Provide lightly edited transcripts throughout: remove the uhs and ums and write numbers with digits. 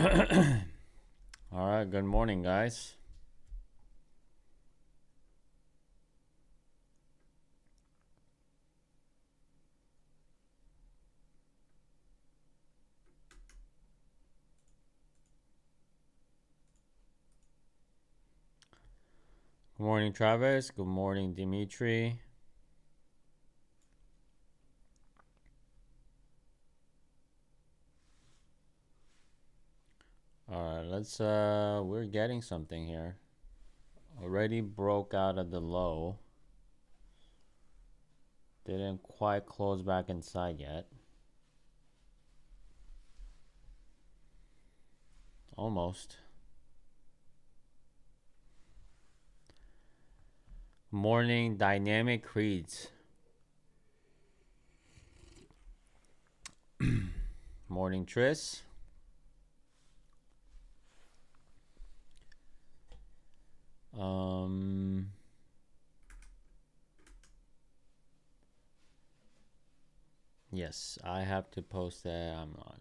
All right, good morning, guys. Good morning, Travis. Good morning, Dimitri. All right, we're getting something here. Already broke out of the low. Didn't quite close back inside yet. Almost. Morning, dynamic creeds. Morning, Tris. Um, yes, I have to post that I'm live.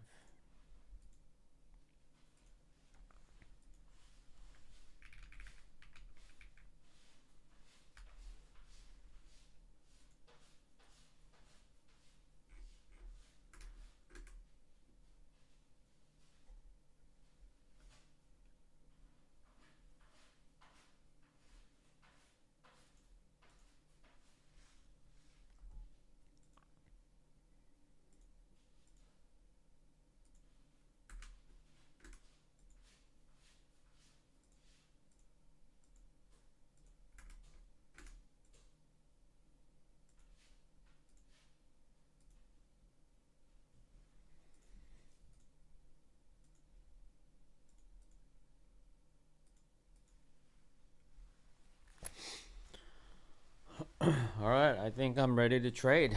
All right, I think I'm ready to trade.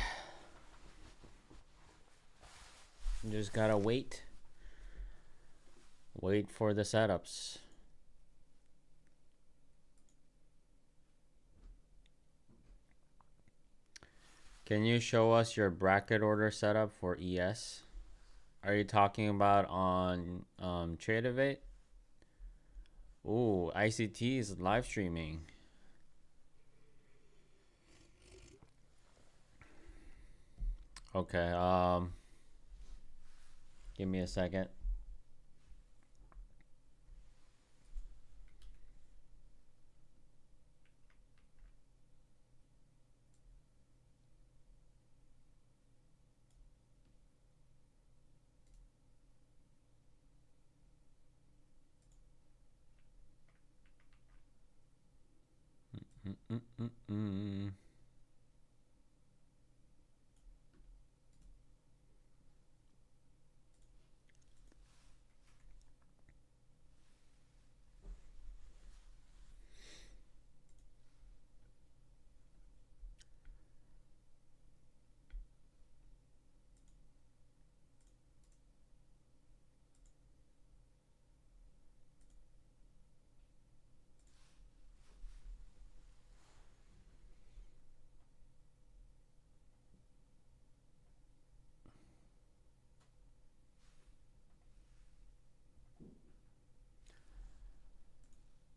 Just gotta wait. Wait for the setups. Can you show us your bracket order setup for ES? Are you talking about on Tradeovate? Ooh, ICT is live streaming. Okay, give me a second. Mm-mm-mm-mm.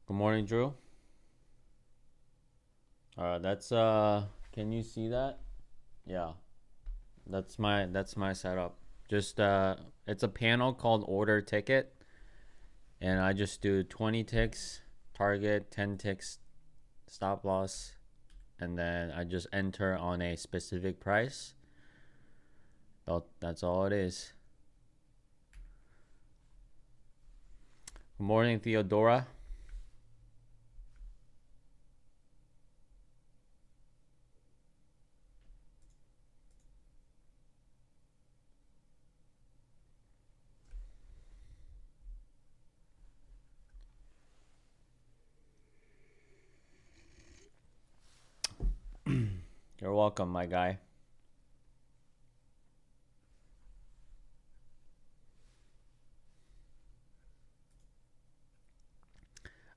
Good morning, Drew. That's can you see that? Yeah, that's my setup. Just it's a panel called order ticket, and I just do 20 ticks target, 10 ticks stop loss, and then I just enter on a specific price. Well, that's all it is. Good morning, Theodora. You're welcome, my guy.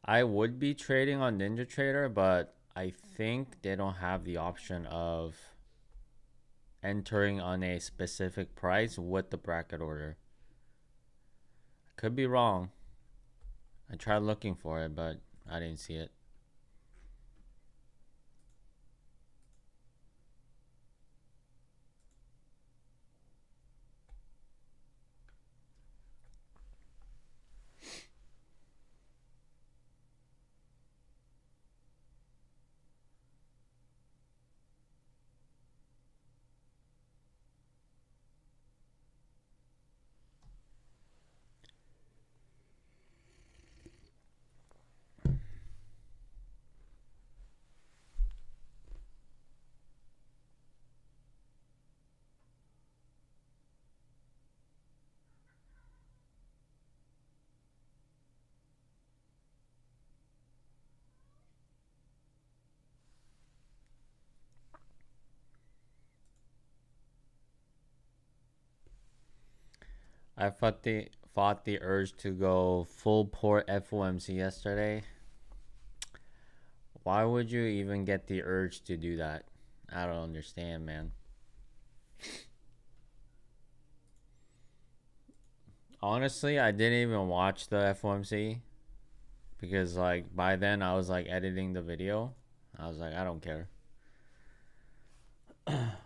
I would be trading on NinjaTrader, but I think they don't have the option of entering on a specific price with the bracket order. Could be wrong. I tried looking for it, but I didn't see it. I fought the urge to go full port FOMC yesterday. Why would you even get the urge to do that? I don't understand, man. Honestly, I didn't even watch the FOMC because like by then I was like editing the video. I was like, I don't care.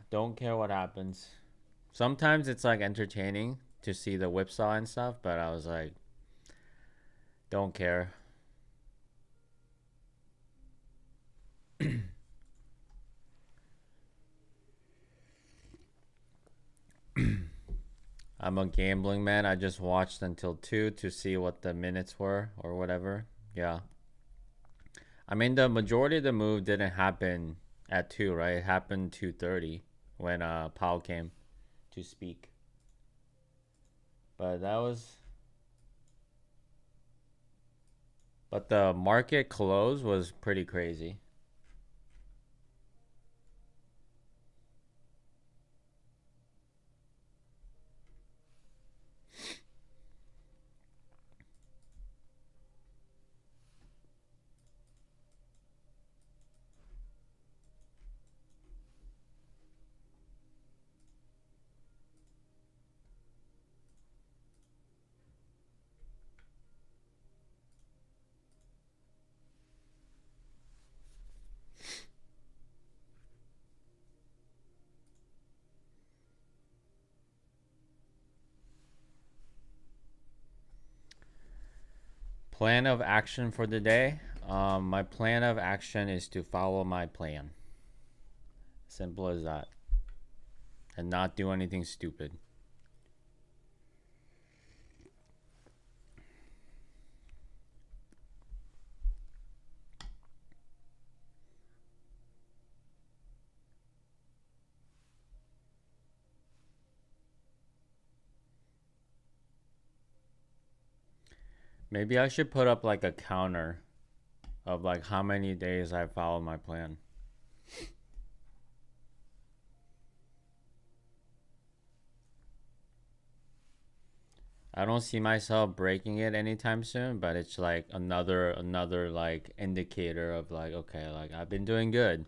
Don't care what happens. Sometimes it's like entertaining to see the whipsaw and stuff, but I was like, don't care. I'm a gambling man. I just watched until 2 to see what the minutes were or whatever. Yeah. I mean, the majority of the move didn't happen at 2, right? It happened 2:30 when Powell came to speak. But that was but the market close was pretty crazy. Plan of action for the day. My plan of action is to follow my plan. Simple as that. And not do anything stupid. Maybe I should put up like a counter of like how many days I followed my plan. I don't see myself breaking it anytime soon, but it's like another like indicator of like, okay, like I've been doing good.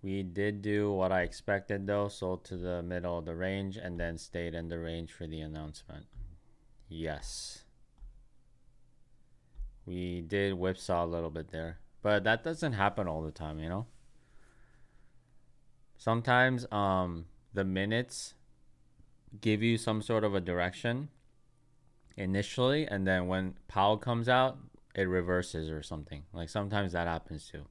We did do what I expected though, sold to the middle of the range and then stayed in the range for the announcement. Yes. We did whipsaw a little bit there. But that doesn't happen all the time, you know? Sometimes the minutes give you some sort of a direction initially, and then when Powell comes out, it reverses or something. Like sometimes that happens too.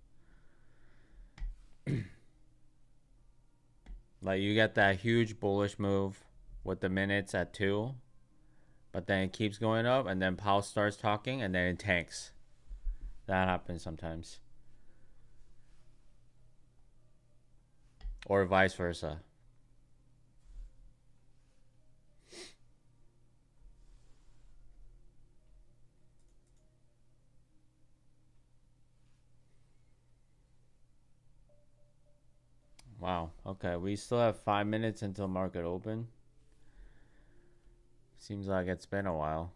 Like you get that huge bullish move with the minutes at 2, but then it keeps going up, and then Powell starts talking, and then it tanks. That happens sometimes. Or vice versa. Wow. Okay, we still have 5 minutes until market open. Seems like it's been a while.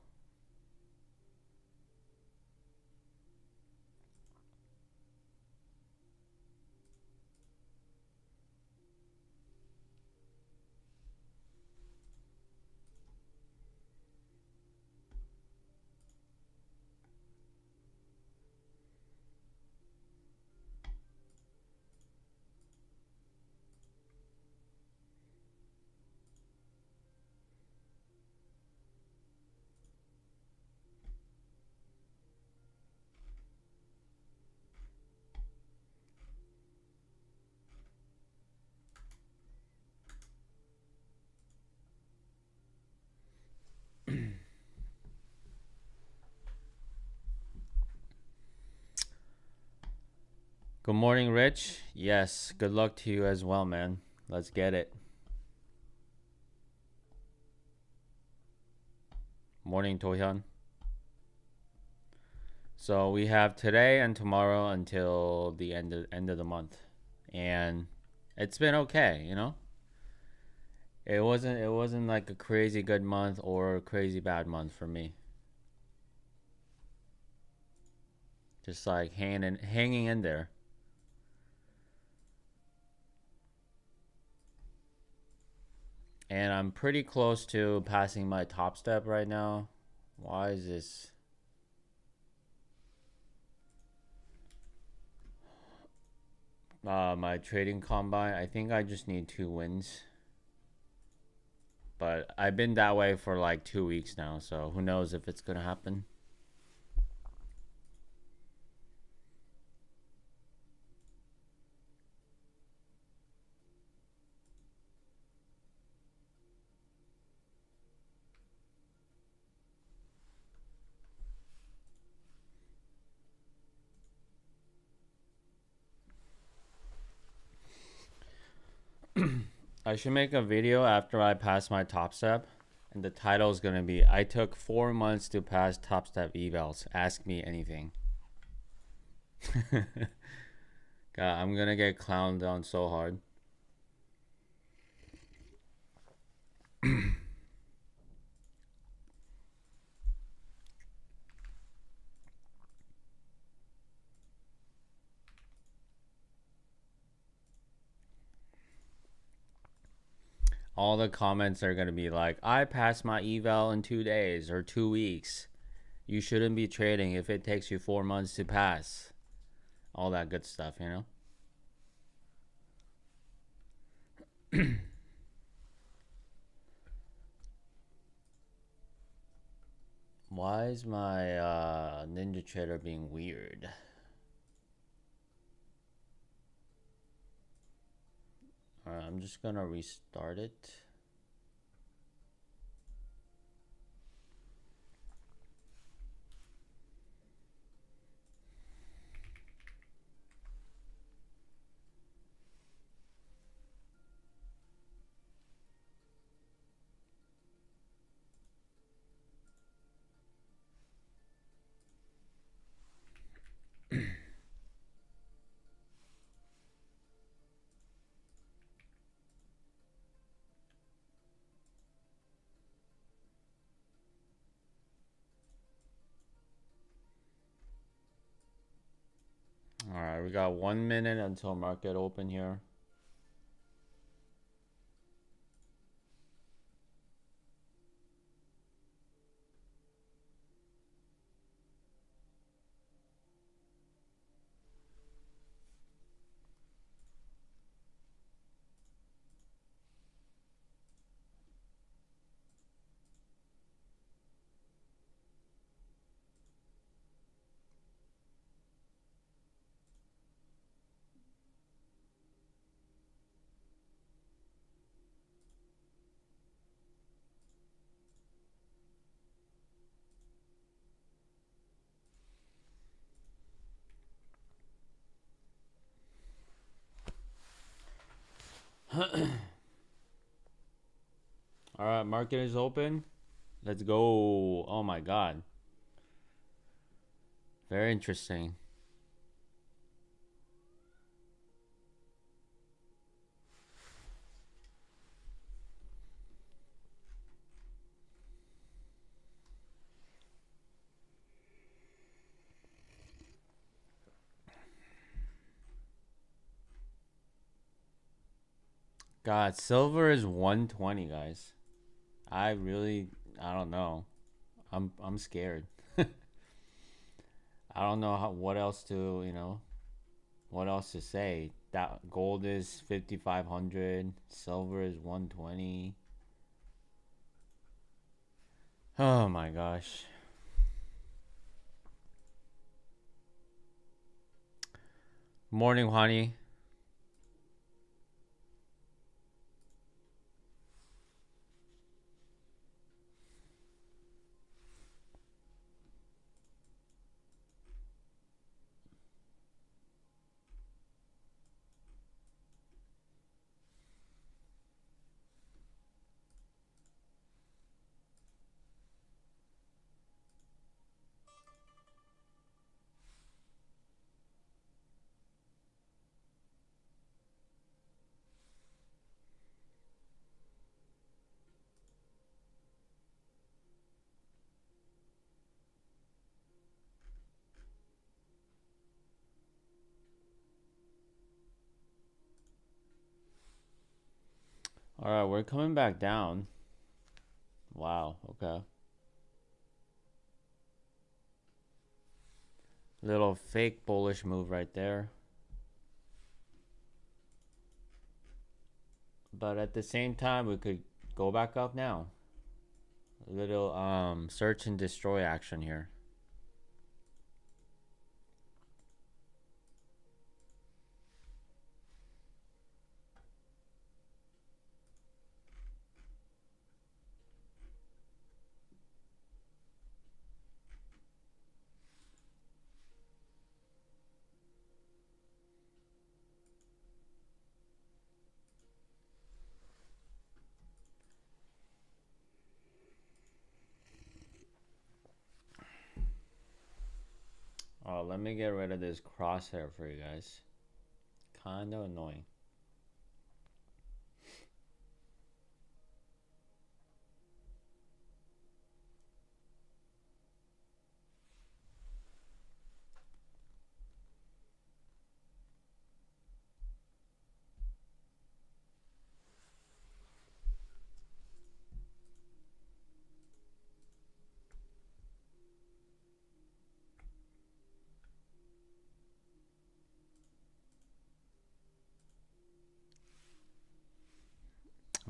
Good morning, Rich. Yes, good luck to you as well, man. Let's get it. Morning, Tohyun. So we have today and tomorrow until the end of the month, and it's been okay. It wasn't like a crazy good month or a crazy bad month for me. Just like hanging in there. And I'm pretty close to passing my top step right now. Why is this? My trading combine. I think I just need 2 wins. But I've been that way for like 2 weeks now, so who knows if it's gonna happen. I should make a video after I pass my top step, and the title is gonna be "I took 4 months to pass top step evals. Ask me anything." God, I'm gonna get clowned on so hard. All the comments are gonna be like, "I passed my eval in 2 days or 2 weeks. You shouldn't be trading if it takes you 4 months to pass." All that good stuff. Why is my Ninja Trader being weird? Alright, I'm just gonna restart it. Alright, we got 1 minute until market open here. Alright, market is open. Let's go. Oh my god. Very interesting. God, silver is 120, guys. I don't know. I'm scared. I don't know what else what else to say. That gold is 5500, silver is 120. Oh my gosh. Morning, Juani. All right, we're coming back down. Wow, okay. Little fake bullish move right there. But at the same time, we could go back up now. A little search and destroy action here. Oh, let me get rid of this crosshair for you guys. Kind of annoying.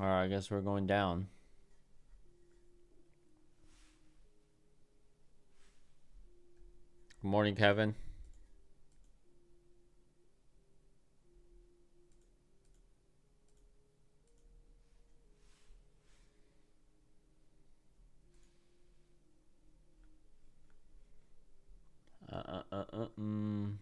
All right, I guess we're going down. Good morning, Kevin. Uh, uh, uh, mm.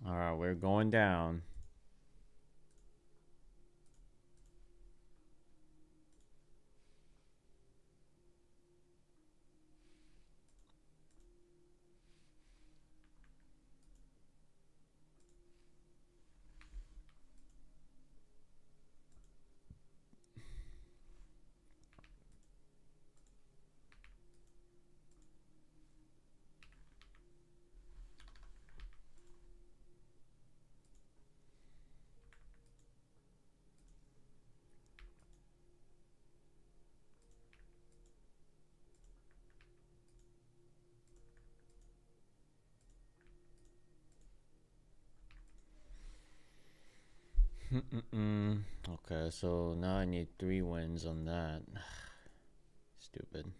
All right, we're going down. Okay, so now I need 3 wins on that. Stupid.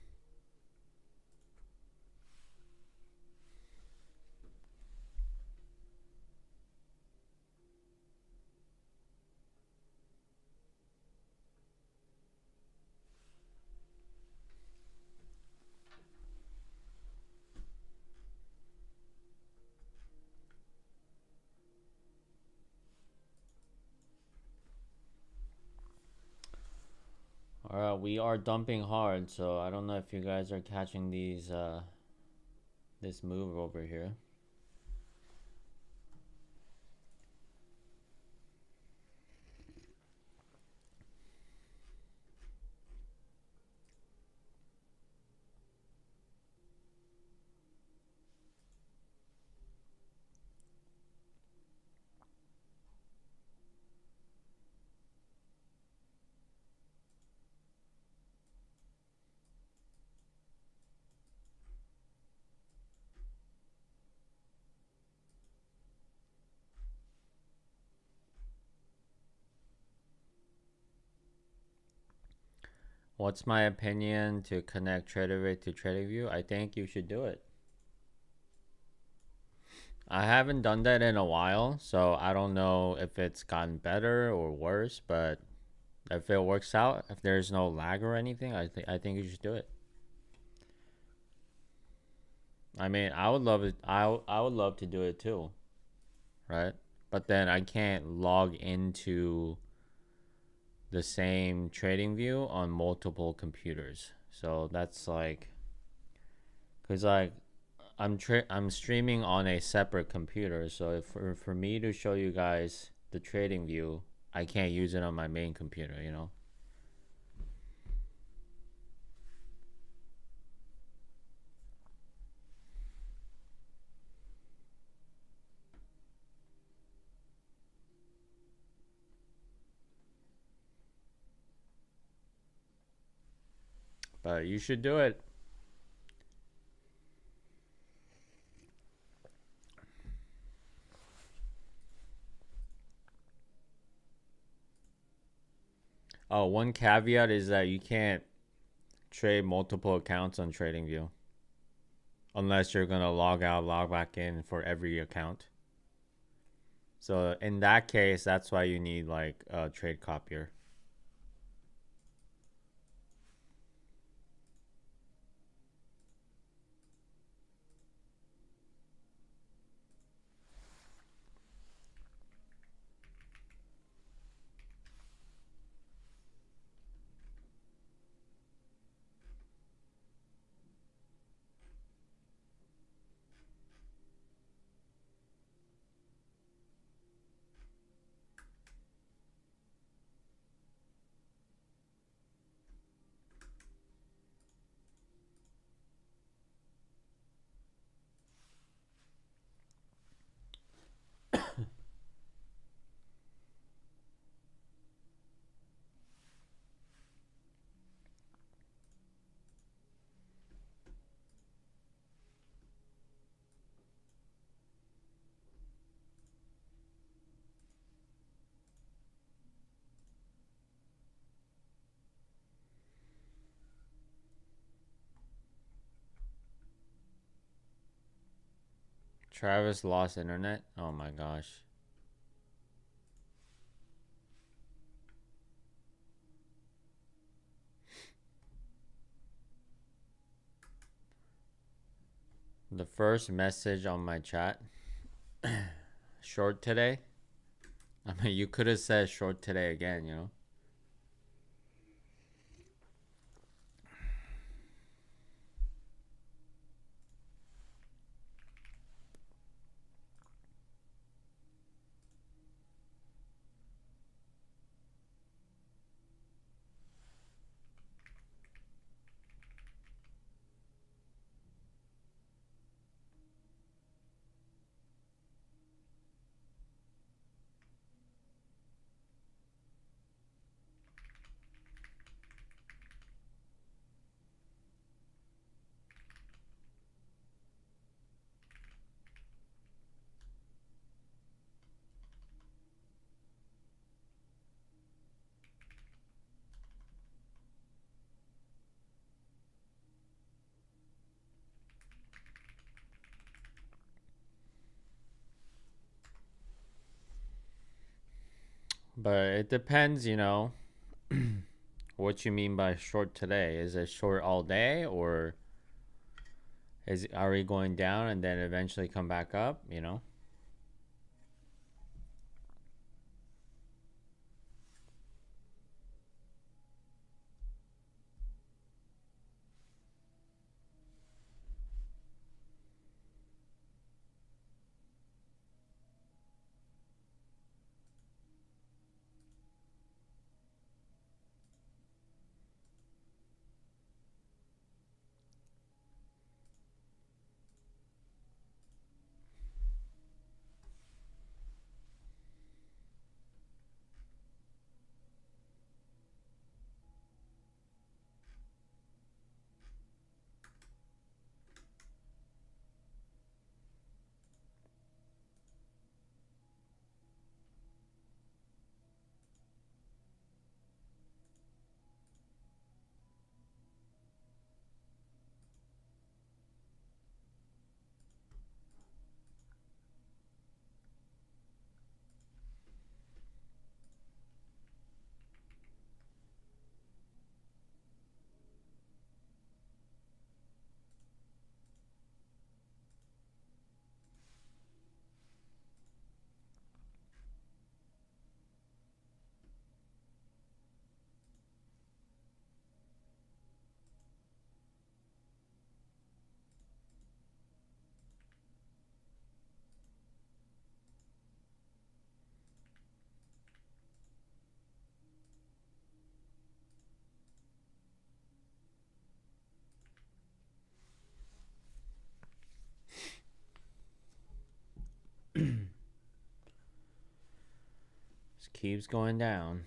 All right, we are dumping hard, so I don't know if you guys are catching these this move over here. What's my opinion to connect TraderView to TradingView? I think you should do it. I haven't done that in a while, so I don't know if it's gotten better or worse, but if it works out, if there's no lag or anything, I think you should do it. I mean, I would love it. I would love to do it too, right? But then I can't log into the same trading view on multiple computers. So that's like, cause like I'm streaming on a separate computer, so if for me to show you guys the trading view, I can't use it on my main computer, you know. But you should do it. Oh, one caveat is that you can't trade multiple accounts on TradingView unless you're gonna log out, log back in for every account. So in that case, that's why you need like a trade copier. Travis lost internet. Oh my gosh. The first message on my chat, short today. I mean, you could have said short today again, you know? But it depends, you know, what you mean by short today. Is it short all day, or are we going down and then eventually come back up, you know? keeps going down.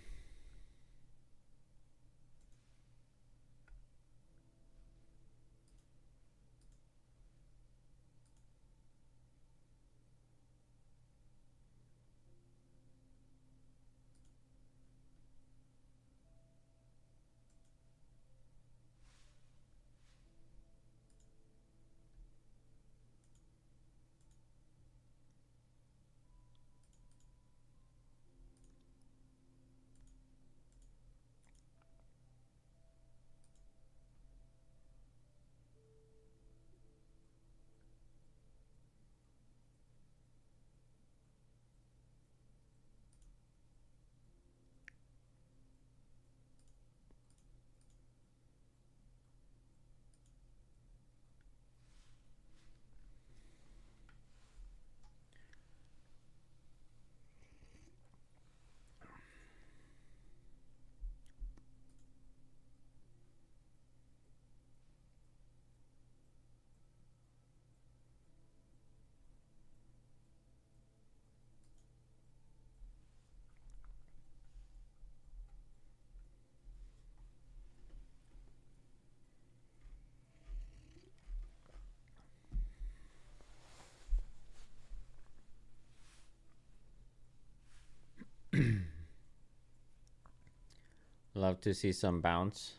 Love to see some bounce.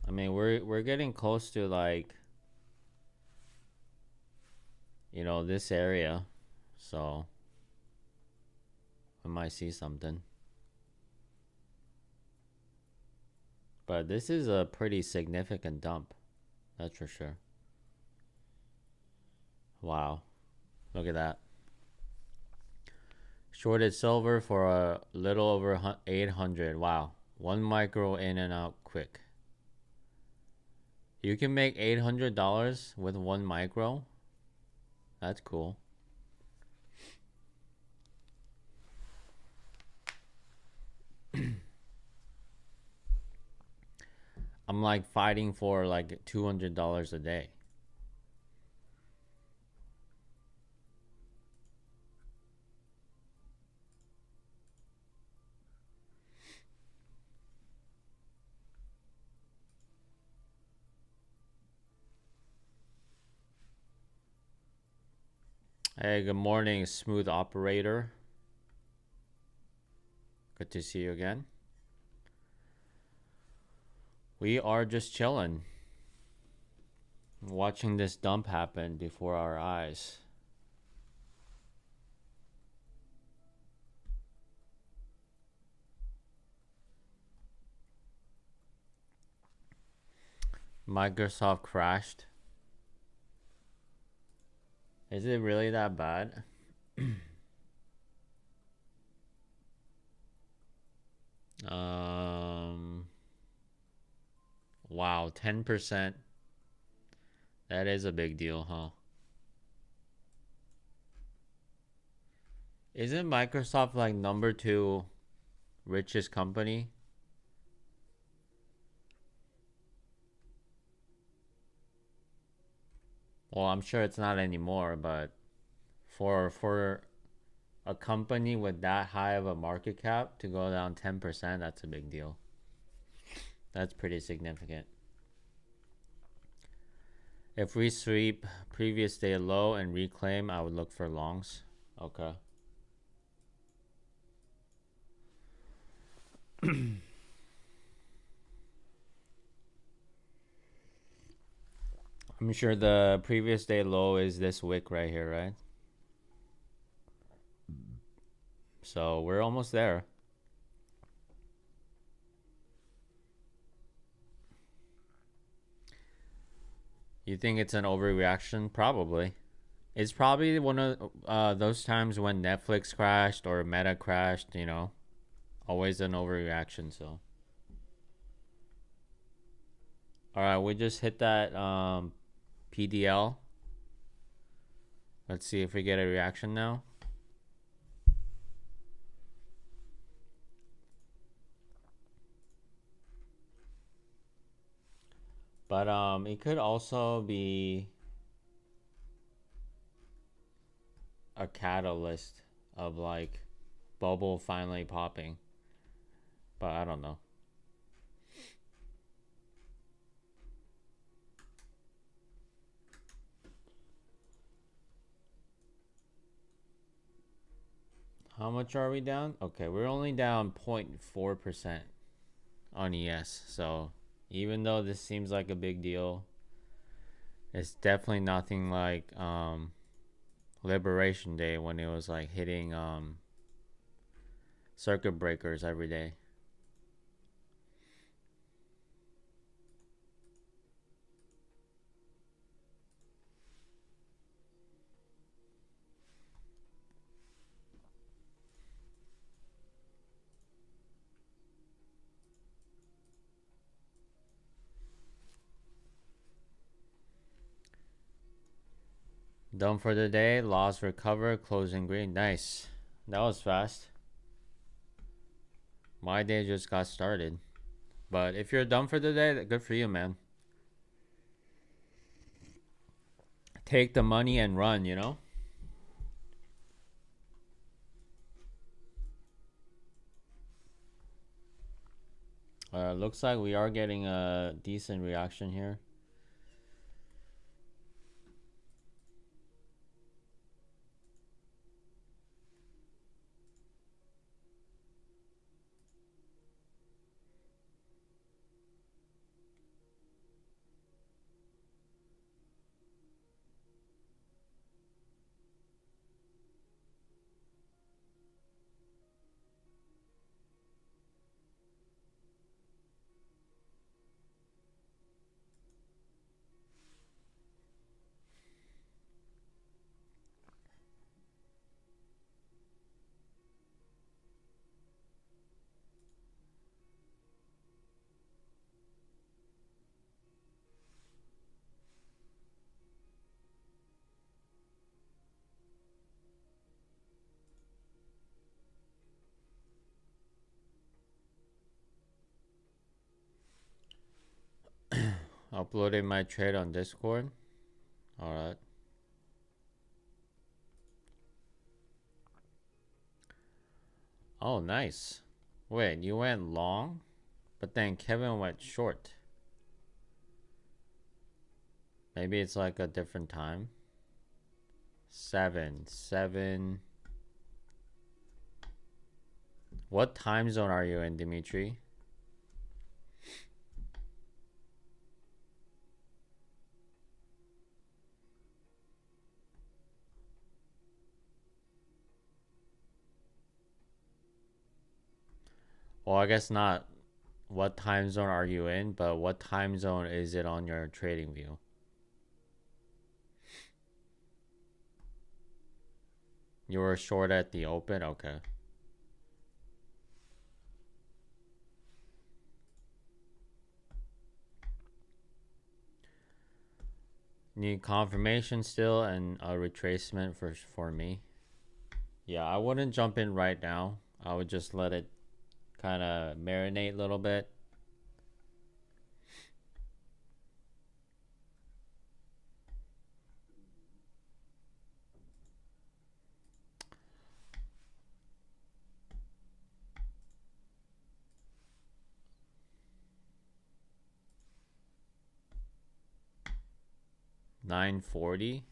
I mean, we're getting close to like, you know, this area. So we might see something. But this is a pretty significant dump. That's for sure. Wow. Look at that. Shorted silver for a little over 800. Wow. One micro in and out quick. You can make $800 with one micro. That's cool. I'm like fighting for like $200 a day. Hey, good morning, smooth operator. Good to see you again. We are just chilling, watching this dump happen before our eyes. Microsoft crashed. Is it really that bad? Wow, 10%. That is a big deal, huh? Isn't Microsoft like number 2 richest company? Well, I'm sure it's not anymore, but for a company with that high of a market cap to go down 10%, that's a big deal. That's pretty significant. If we sweep previous day low and reclaim, I would look for longs. Okay. I'm sure the previous day low is this wick right here, right? So we're almost there. You think it's an overreaction? Probably. It's probably one of those times when Netflix crashed or Meta crashed, you know. Always an overreaction, so. Alright, we just hit that PDL. Let's see if we get a reaction now. But it could also be a catalyst of like bubble finally popping. but I don't know. How much are we down? Okay, we're only down 0.4% on ES. So even though this seems like a big deal, it's definitely nothing like Liberation Day when it was like hitting circuit breakers every day. Done for the day. Loss recover. Closing green. Nice. That was fast. My day just got started. But if you're done for the day, good for you, man. Take the money and run, you know? Looks like we are getting a decent reaction here. Uploaded my trade on Discord. Alright. Oh, nice. Wait, you went long? But then Kevin went short. Maybe it's like a different time. 7. What time zone are you in, Dimitri? Well, I guess not what time zone are you in, but what time zone is it on your trading view? You were short at the open? Okay. Need confirmation still and a retracement for me. Yeah, I wouldn't jump in right now. I would just let it kind of marinate a little bit. $9.40.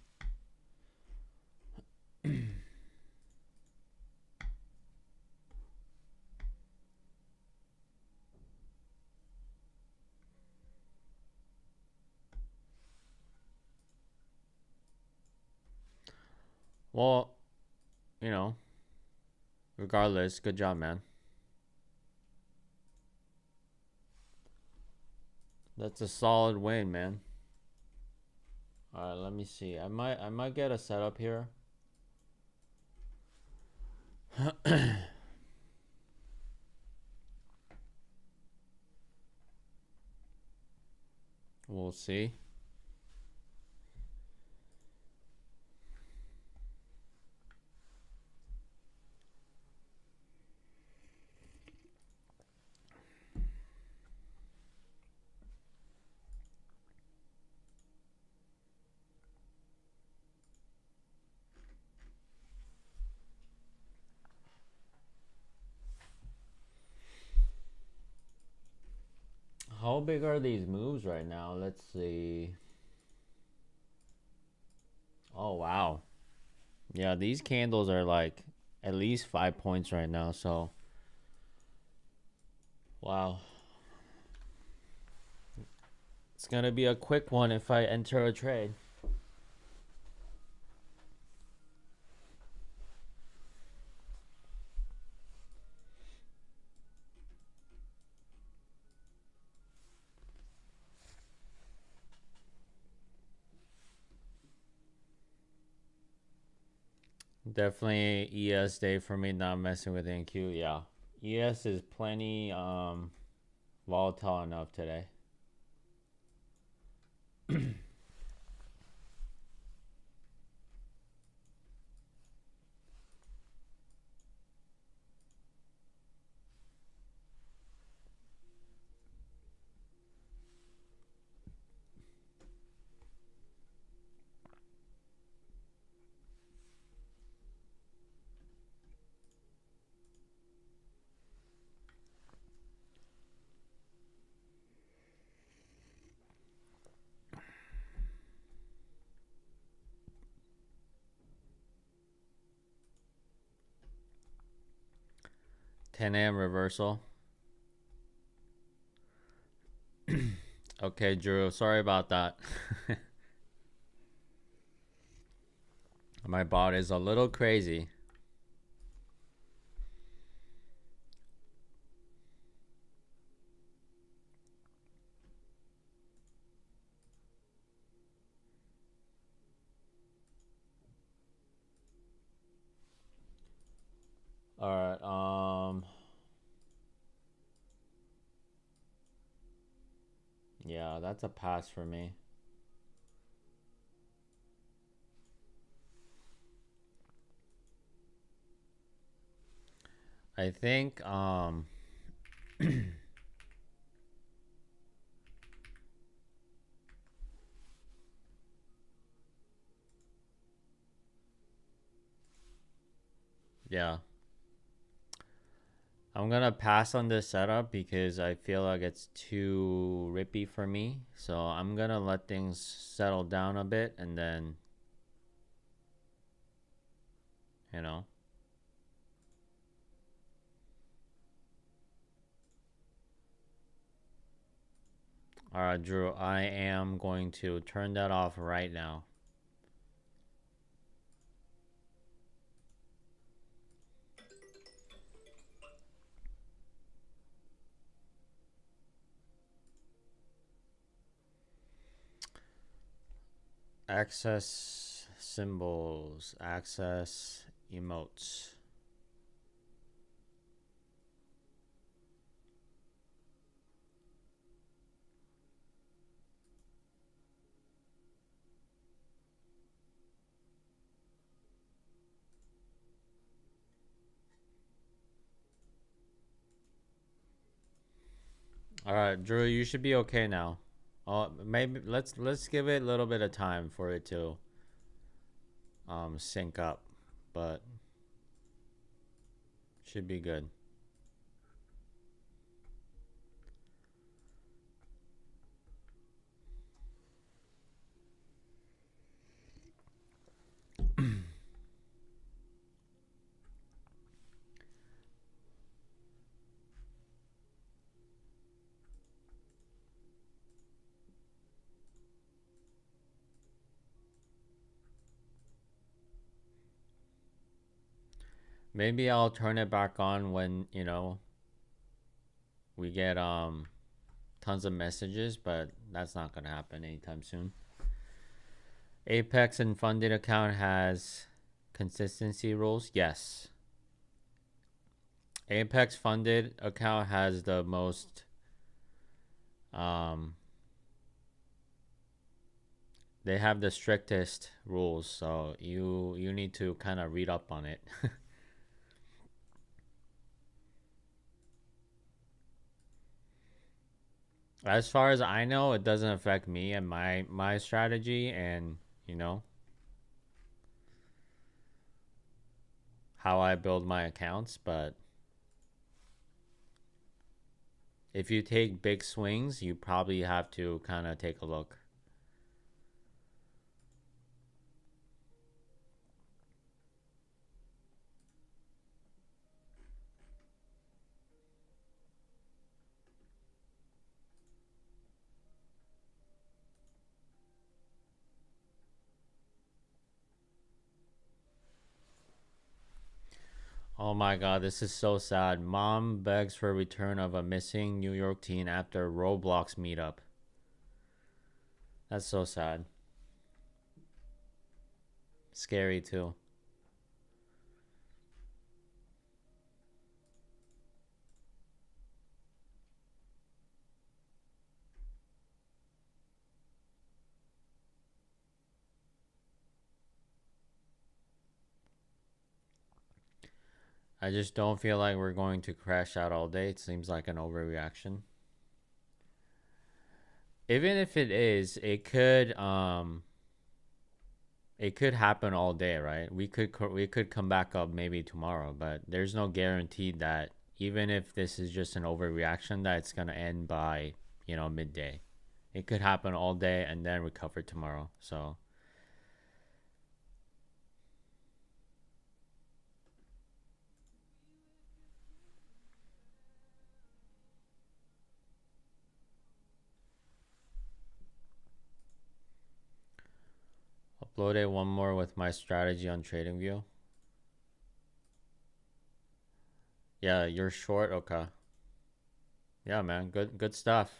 Well, you know, regardless, good job, man. That's a solid win, man. All right, let me see. I might get a setup here. We'll see. How big are these moves right now? Let's see. Oh, wow. Yeah, these candles are like at least 5 points right now. So, wow. It's going to be a quick one if I enter a trade. Definitely ES day for me, not messing with NQ. Yeah. ES is plenty volatile enough today. Ten a.m. reversal. Okay, Drew. Sorry about that. My bot is a little crazy. All right. Yeah, that's a pass for me. I think yeah. I'm gonna pass on this setup because I feel like it's too rippy for me. So I'm gonna let things settle down a bit and then, you know. All right, Drew, I am going to turn that off right now. Access symbols, access emotes. All right, Drew, you should be okay now. Maybe let's give it a little bit of time for it to sync up, but should be good. Maybe I'll turn it back on when, we get tons of messages, but that's not gonna happen anytime soon. Apex and funded account has consistency rules. Yes. Apex funded account has the most um they have the strictest rules, so you need to kind of read up on it. As far as I know, it doesn't affect me and my strategy and, you know, how I build my accounts, but If you take big swings, you probably have to kind of take a look. Oh my god, this is so sad. Mom begs for return of a missing New York teen after Roblox meetup. That's so sad. Scary too. I just don't feel like we're going to crash out all day. It seems like an overreaction. Even if it is, it could happen all day, right? We could come back up maybe tomorrow, but there's no guarantee that even if this is just an overreaction that it's going to end by, midday. It could happen all day and then recover tomorrow. So, uploaded one more with my strategy on TradingView. Yeah, you're short. Okay. Yeah, man. Good stuff.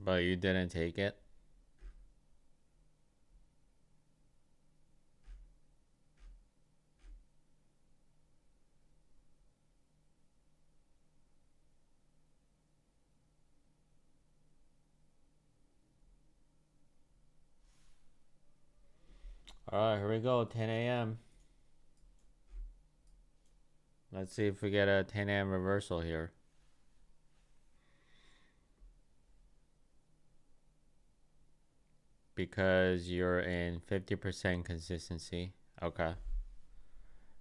But you didn't take it. All right, here we go. 10 a.m. Let's see if we get a 10 a.m. reversal here. Because you're in 50% consistency. Okay.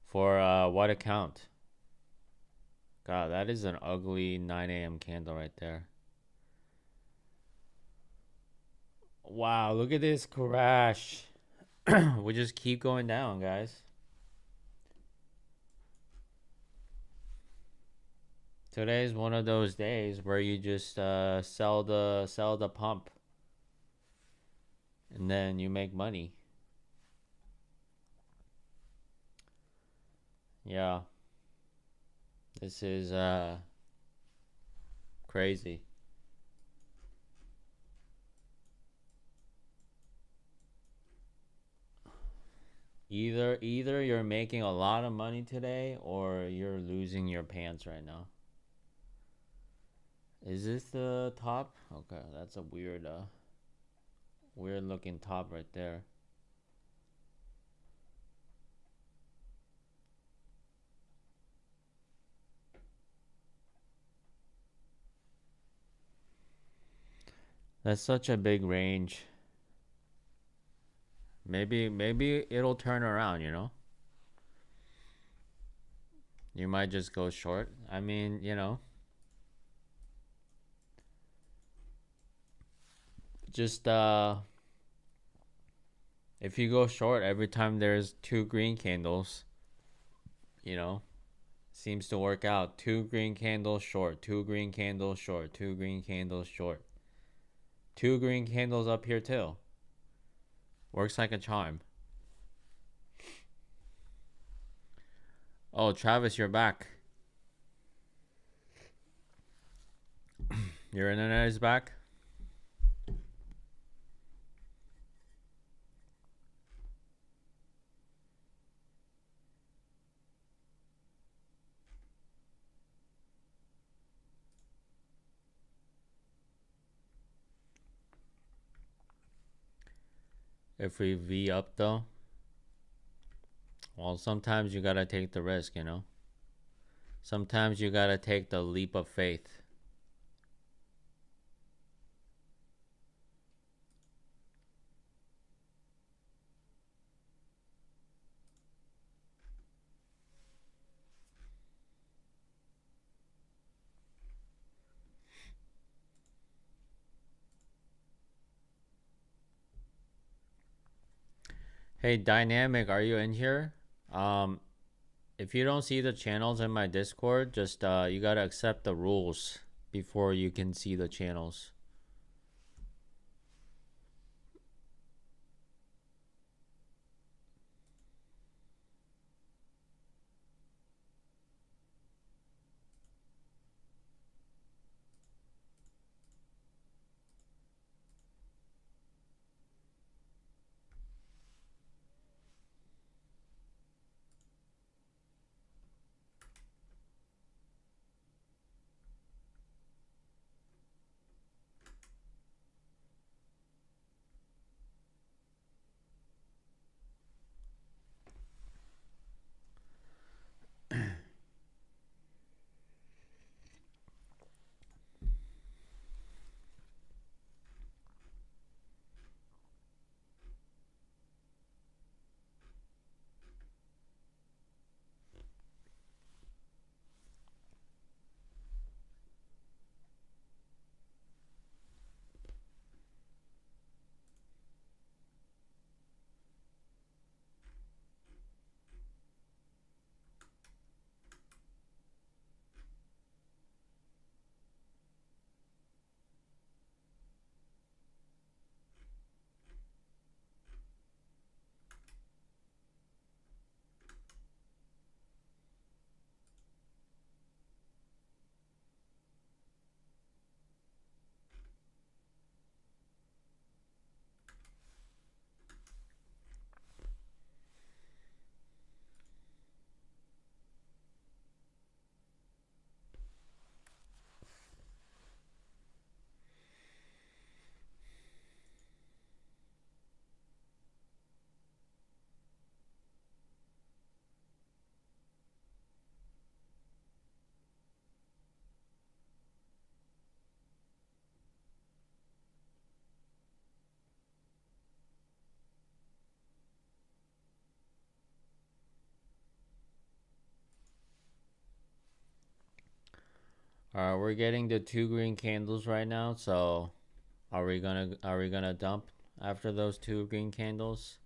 For what account? God, that is an ugly 9 a.m. candle right there. Wow, look at this crash. We just keep going down, guys. Today is one of those days where you just sell the pump and then you make money. Yeah, this is crazy. Either you're making a lot of money today or you're losing your pants right now. Is this the top? Okay, that's a weird looking top right there. That's such a big range. Maybe it'll turn around, You might just go short. I mean, just if you go short every time there's two green candles, you know, seems to work out. Two green candles short, two green candles short, two green candles short, Two green candles up here too. Works like a charm. Oh, Travis, you're back. Your internet is back? If we V up though, well, sometimes you gotta take the risk, you know? Sometimes you gotta take the leap of faith. Hey, Dynamic, are you in here? Um, if you don't see the channels in my Discord, just you gotta accept the rules before you can see the channels. All right, we're getting the two green candles right now. So, are we gonna dump after those two green candles?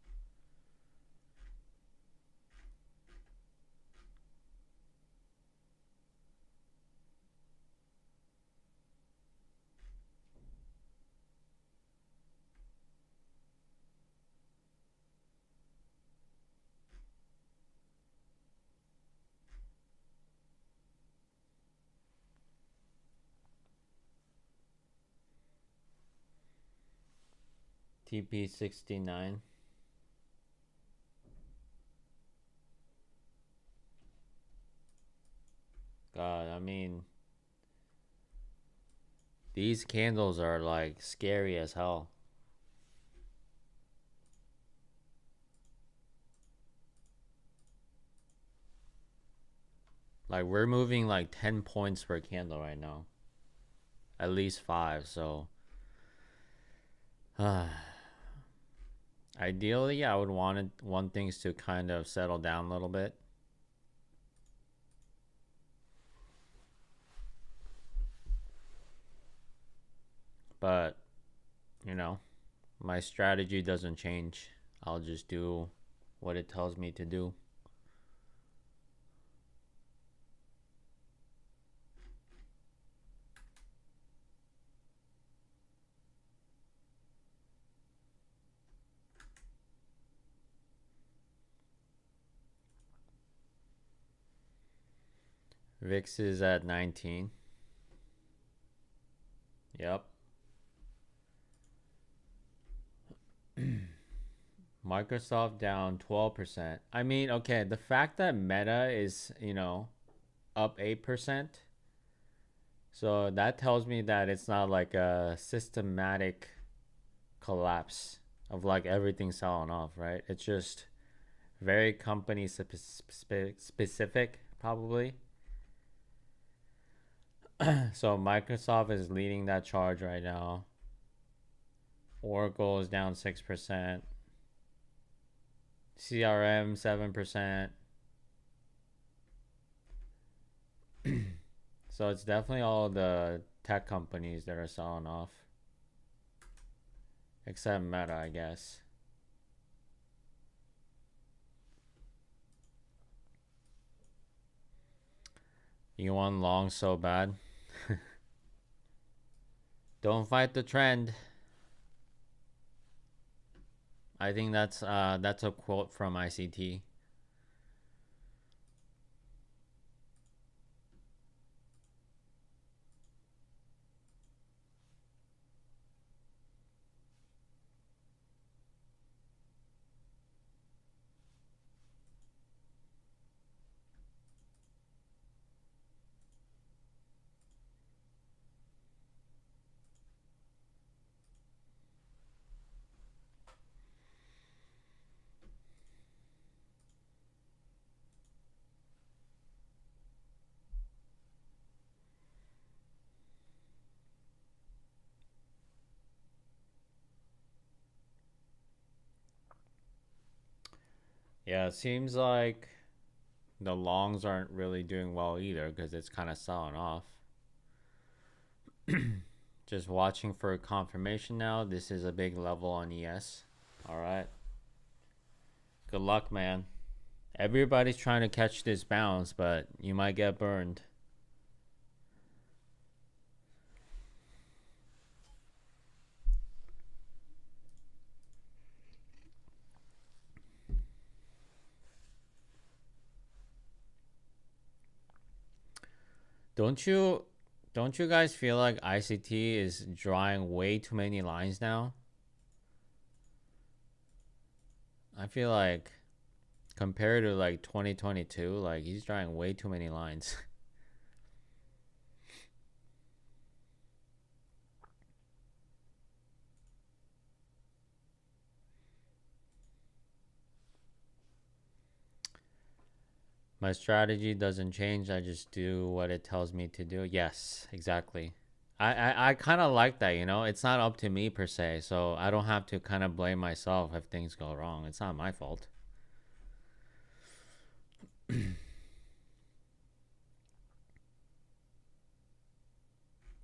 TP69. God, I mean, these candles are like scary as hell. Like we're moving like 10 points per candle right now. At least 5, so ideally I would want things to kind of settle down a little bit. But, you know, my strategy doesn't change. I'll just do what it tells me to do. VIX is at 19. Yep. Microsoft down 12%. I mean, okay, the fact that Meta is, up 8%, so that tells me that it's not like a systematic collapse of like everything selling off, right? It's just very company specific, probably. So Microsoft is leading that charge right now. Oracle is down 6%. CRM 7%. So it's definitely all the tech companies that are selling off. Except Meta, I guess. You want long so bad? Don't fight the trend. I think that's a quote from ICT. Yeah, it seems like the longs aren't really doing well either because it's kind of selling off. Just watching for confirmation now. This is a big level on ES. All right. Good luck, man. Everybody's trying to catch this bounce, but you might get burned. Don't you don't you guys feel like ICT is drawing way too many lines now? I feel like compared to like 2022, like he's drawing way too many lines. My strategy doesn't change. I just do what it tells me to do. Yes, exactly. I kind of like that, It's not up to me per se, so I don't have to kind of blame myself if things go wrong. It's not my fault.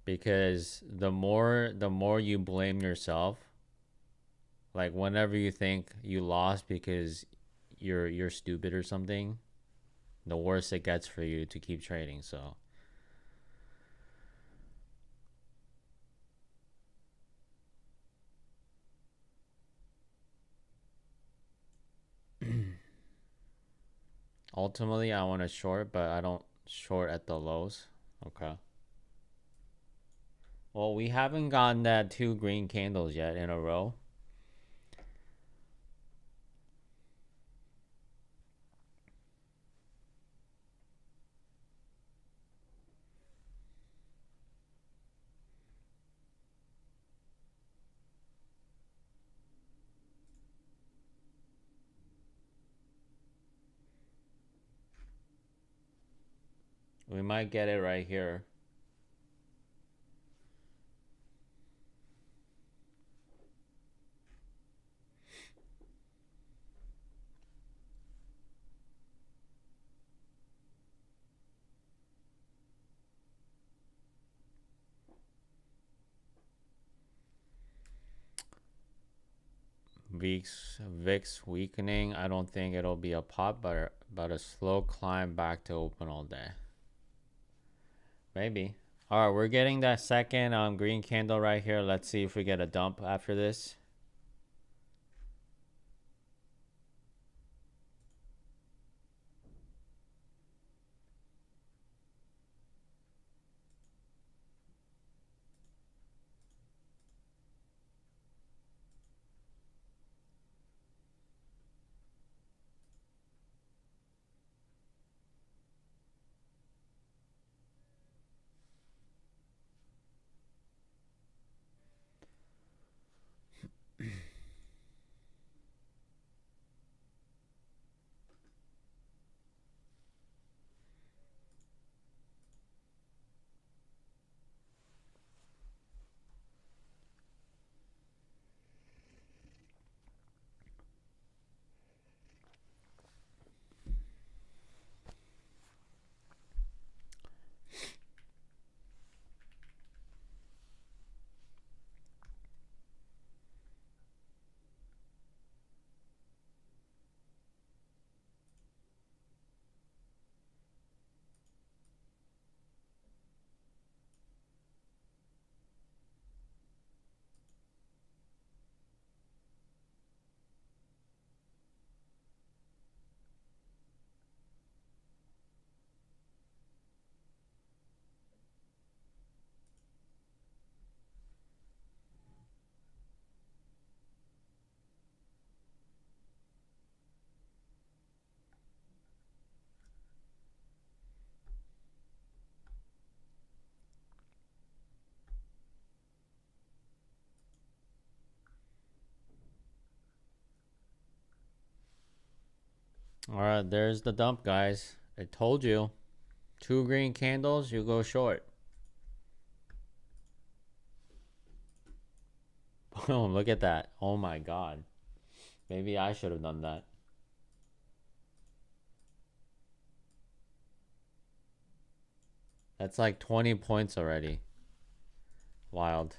Because the more you blame yourself, like whenever you think you lost because you're stupid or something, the worse it gets for you to keep trading. So ultimately, I want to short, but I don't short at the lows. Okay. Well, we haven't gotten that two green candles yet in a row. We might get it right here. VIX weakening. I don't think it'll be a pop, but a slow climb back to open all day. Maybe. All right, we're getting that second green candle right here. Let's see if we get a dump after this. All right, there's the dump, guys. I told you. 2 green candles, you go short. Boom, look at that. Oh my god. Maybe I should have done that. That's like 20 points already. Wild.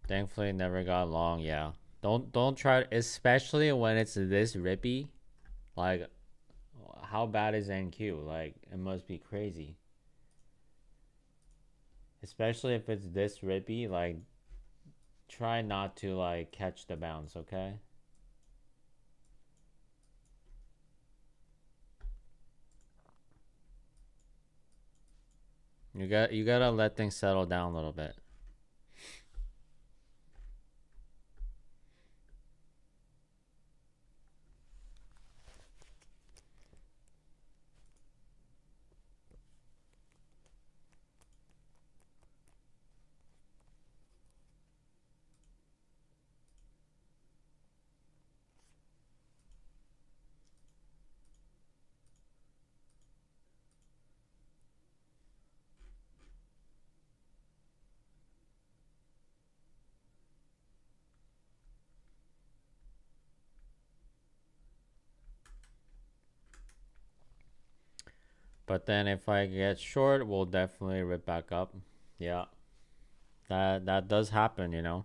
Thankfully, it never got long. Yeah, don't try, especially when it's this rippy. Like, how bad is NQ? Like, it must be crazy. Especially if it's this rippy. Like, try not to like catch the bounce. Okay. You gotta let things settle down a little bit. But then if I get short, we'll definitely rip back up. Yeah, that does happen.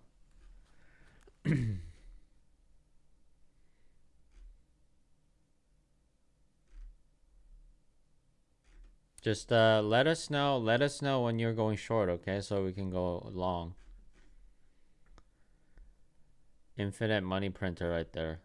Just let us know. Let us know when you're going short, okay? So we can go long. Infinite money printer right there.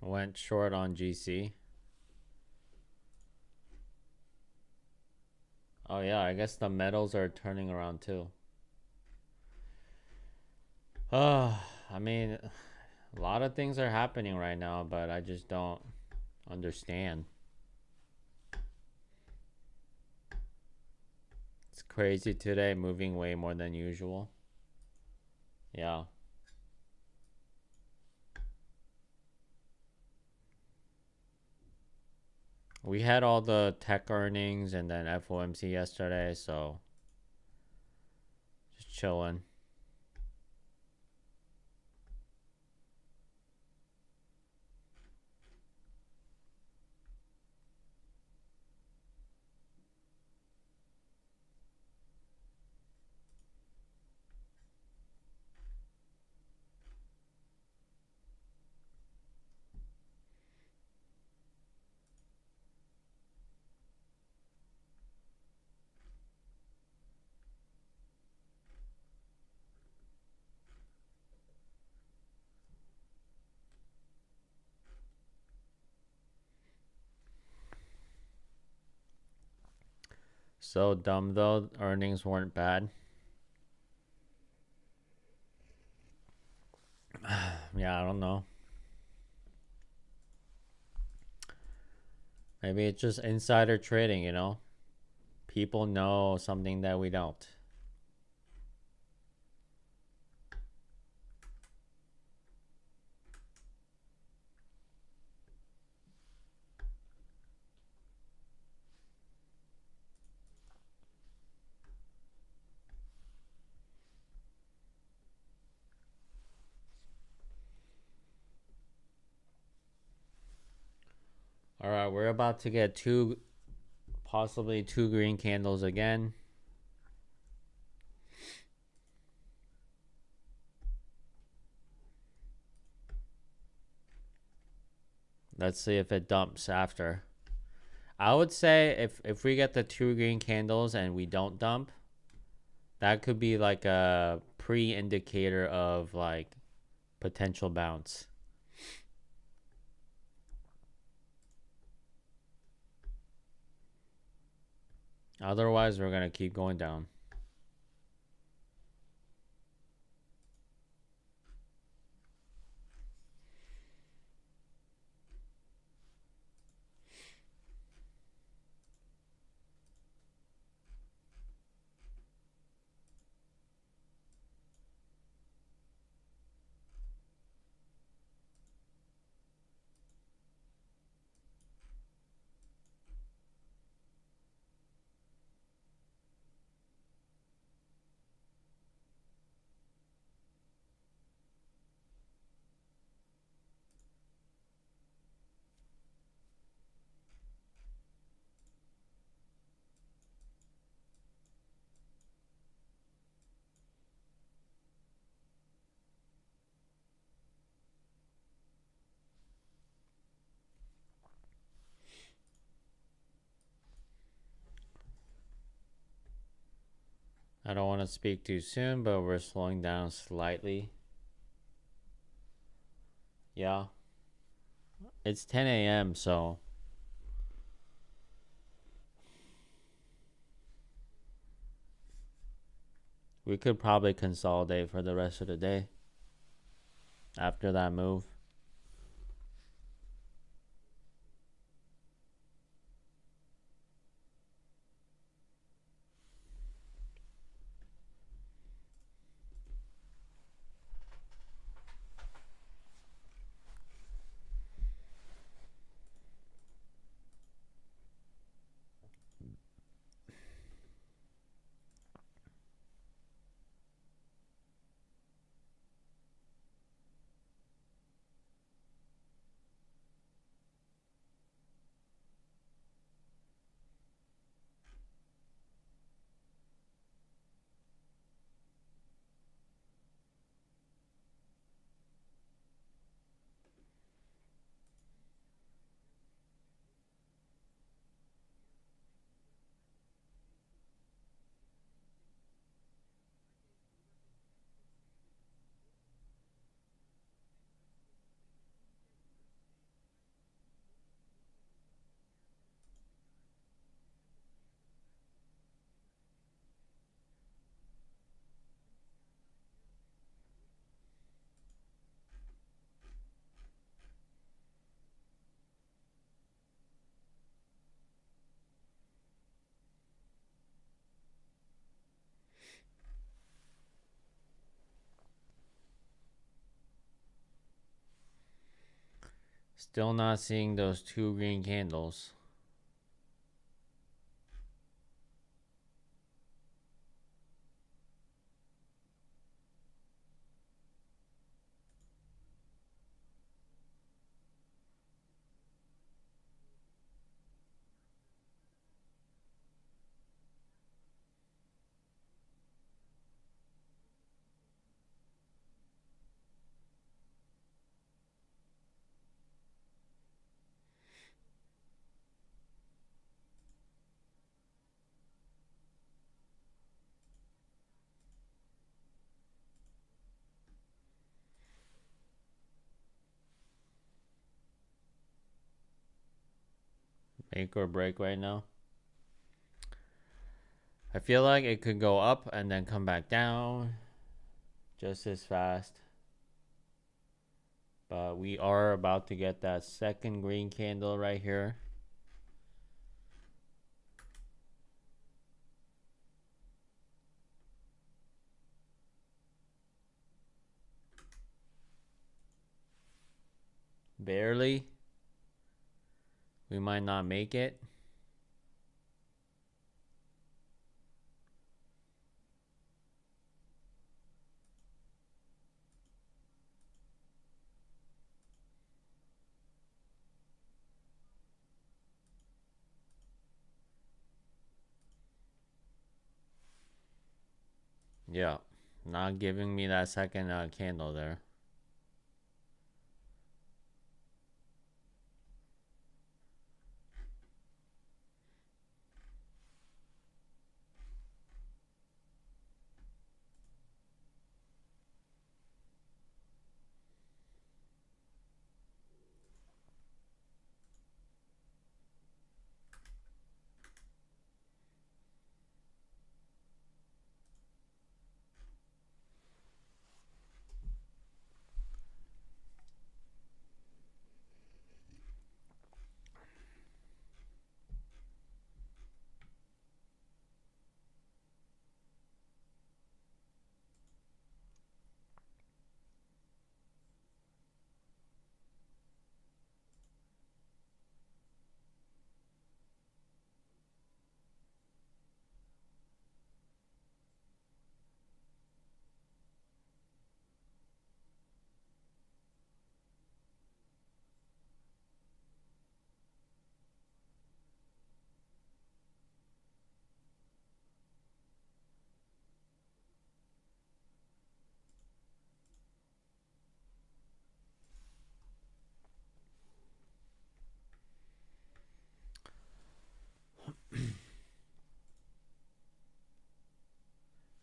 Went short on GC. Oh yeah, I guess the metals are turning around too. I mean, a lot of things are happening right now, but I just don't understand. It's crazy today, moving way more than usual. Yeah. We had all the tech earnings and then FOMC yesterday, so just chilling. So dumb though, earnings weren't bad. Yeah, I don't know. Maybe it's just insider trading. People know something that we don't. All right, we're about to get possibly two green candles again. Let's see if it dumps after. I would say if we get the two green candles and we don't dump, that could be like a pre-indicator of like potential bounce. Otherwise, we're going to keep going down. I don't want to speak too soon, but we're slowing down slightly. Yeah. It's 10 a.m., so we could probably consolidate for the rest of the day after that move. Still not seeing those two green candles. Make or break right now. I feel like it could go up and then come back down just as fast. But we are about to get that second green candle right here. Barely. We might not make it. Yeah. Not giving me that second candle there.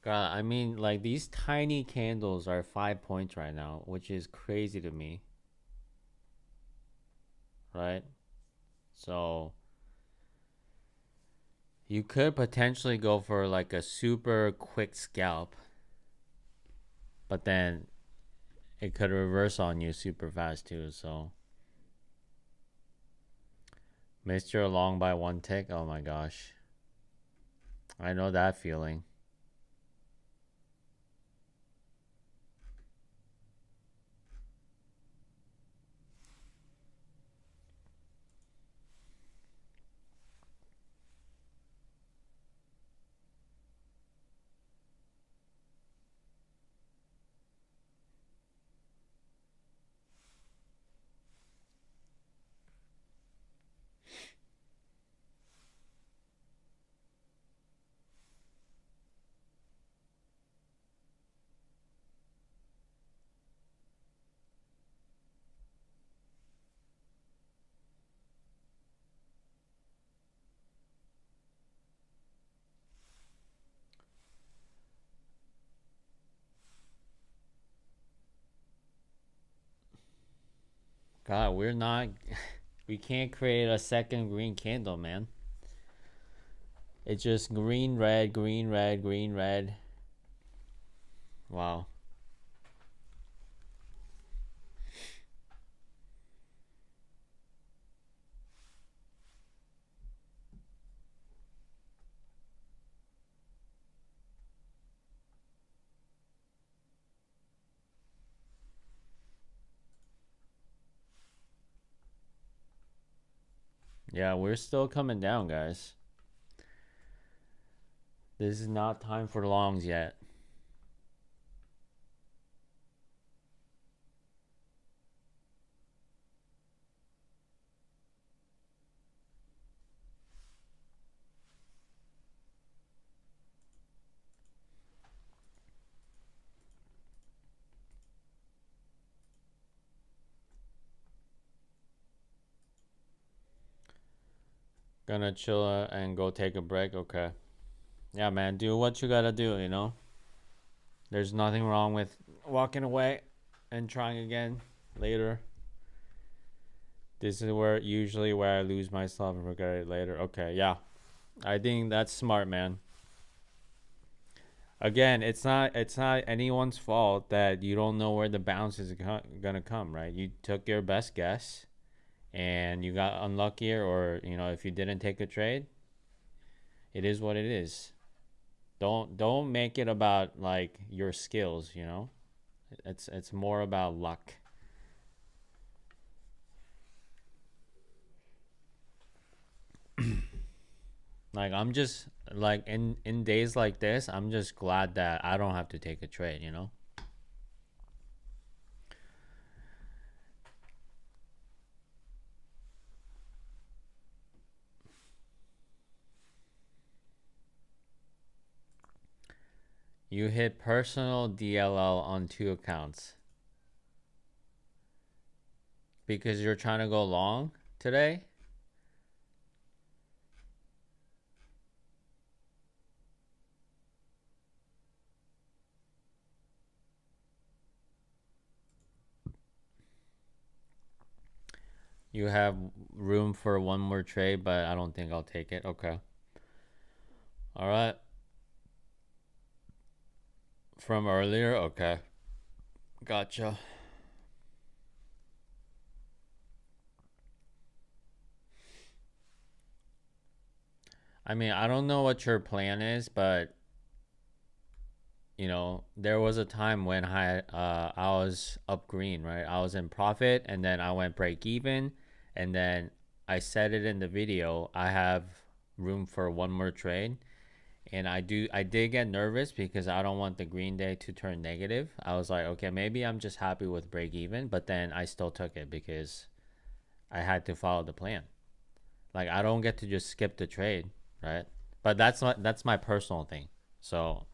God, I mean, like these tiny candles are 5 points right now, which is crazy to me, right? So you could potentially go for like a super quick scalp, but then it could reverse on you super fast too. So missed your long by one tick. Oh my gosh, I know that feeling. God, we're not. We can't create a second green candle, man. It's just green, red, green, red, green, red. Wow. Yeah, we're still coming down, guys. This is not time for longs yet. Gonna chill and go take a break. Okay. Yeah, man. Do what you gotta do, you know? There's nothing wrong with walking away and trying again later. This is where I lose myself and regret it later. Okay, yeah. I think that's smart, man. Again, it's not anyone's fault that you don't know where the bounce is gonna come, right? You took your best guess and you got unluckier, or if you didn't take a trade, it is what it is. Don't make it about like your skills. It's more about luck. Like I'm just like in days like this, I'm just glad that I don't have to take a trade. You hit personal DLL on 2 accounts because you're trying to go long today. You have room for one more trade, but I don't think I'll take it. Okay. All right. From earlier? Okay. Gotcha. I mean, I don't know what your plan is, but there was a time when I was up green, right? I was in profit and then I went break even and then I said it in the video, I have room for one more trade. And I did get nervous because I don't want the green day to turn negative. I was like, okay, maybe I'm just happy with break even, but then I still took it because I had to follow the plan. Like I don't get to just skip the trade, right? But that's my personal thing. So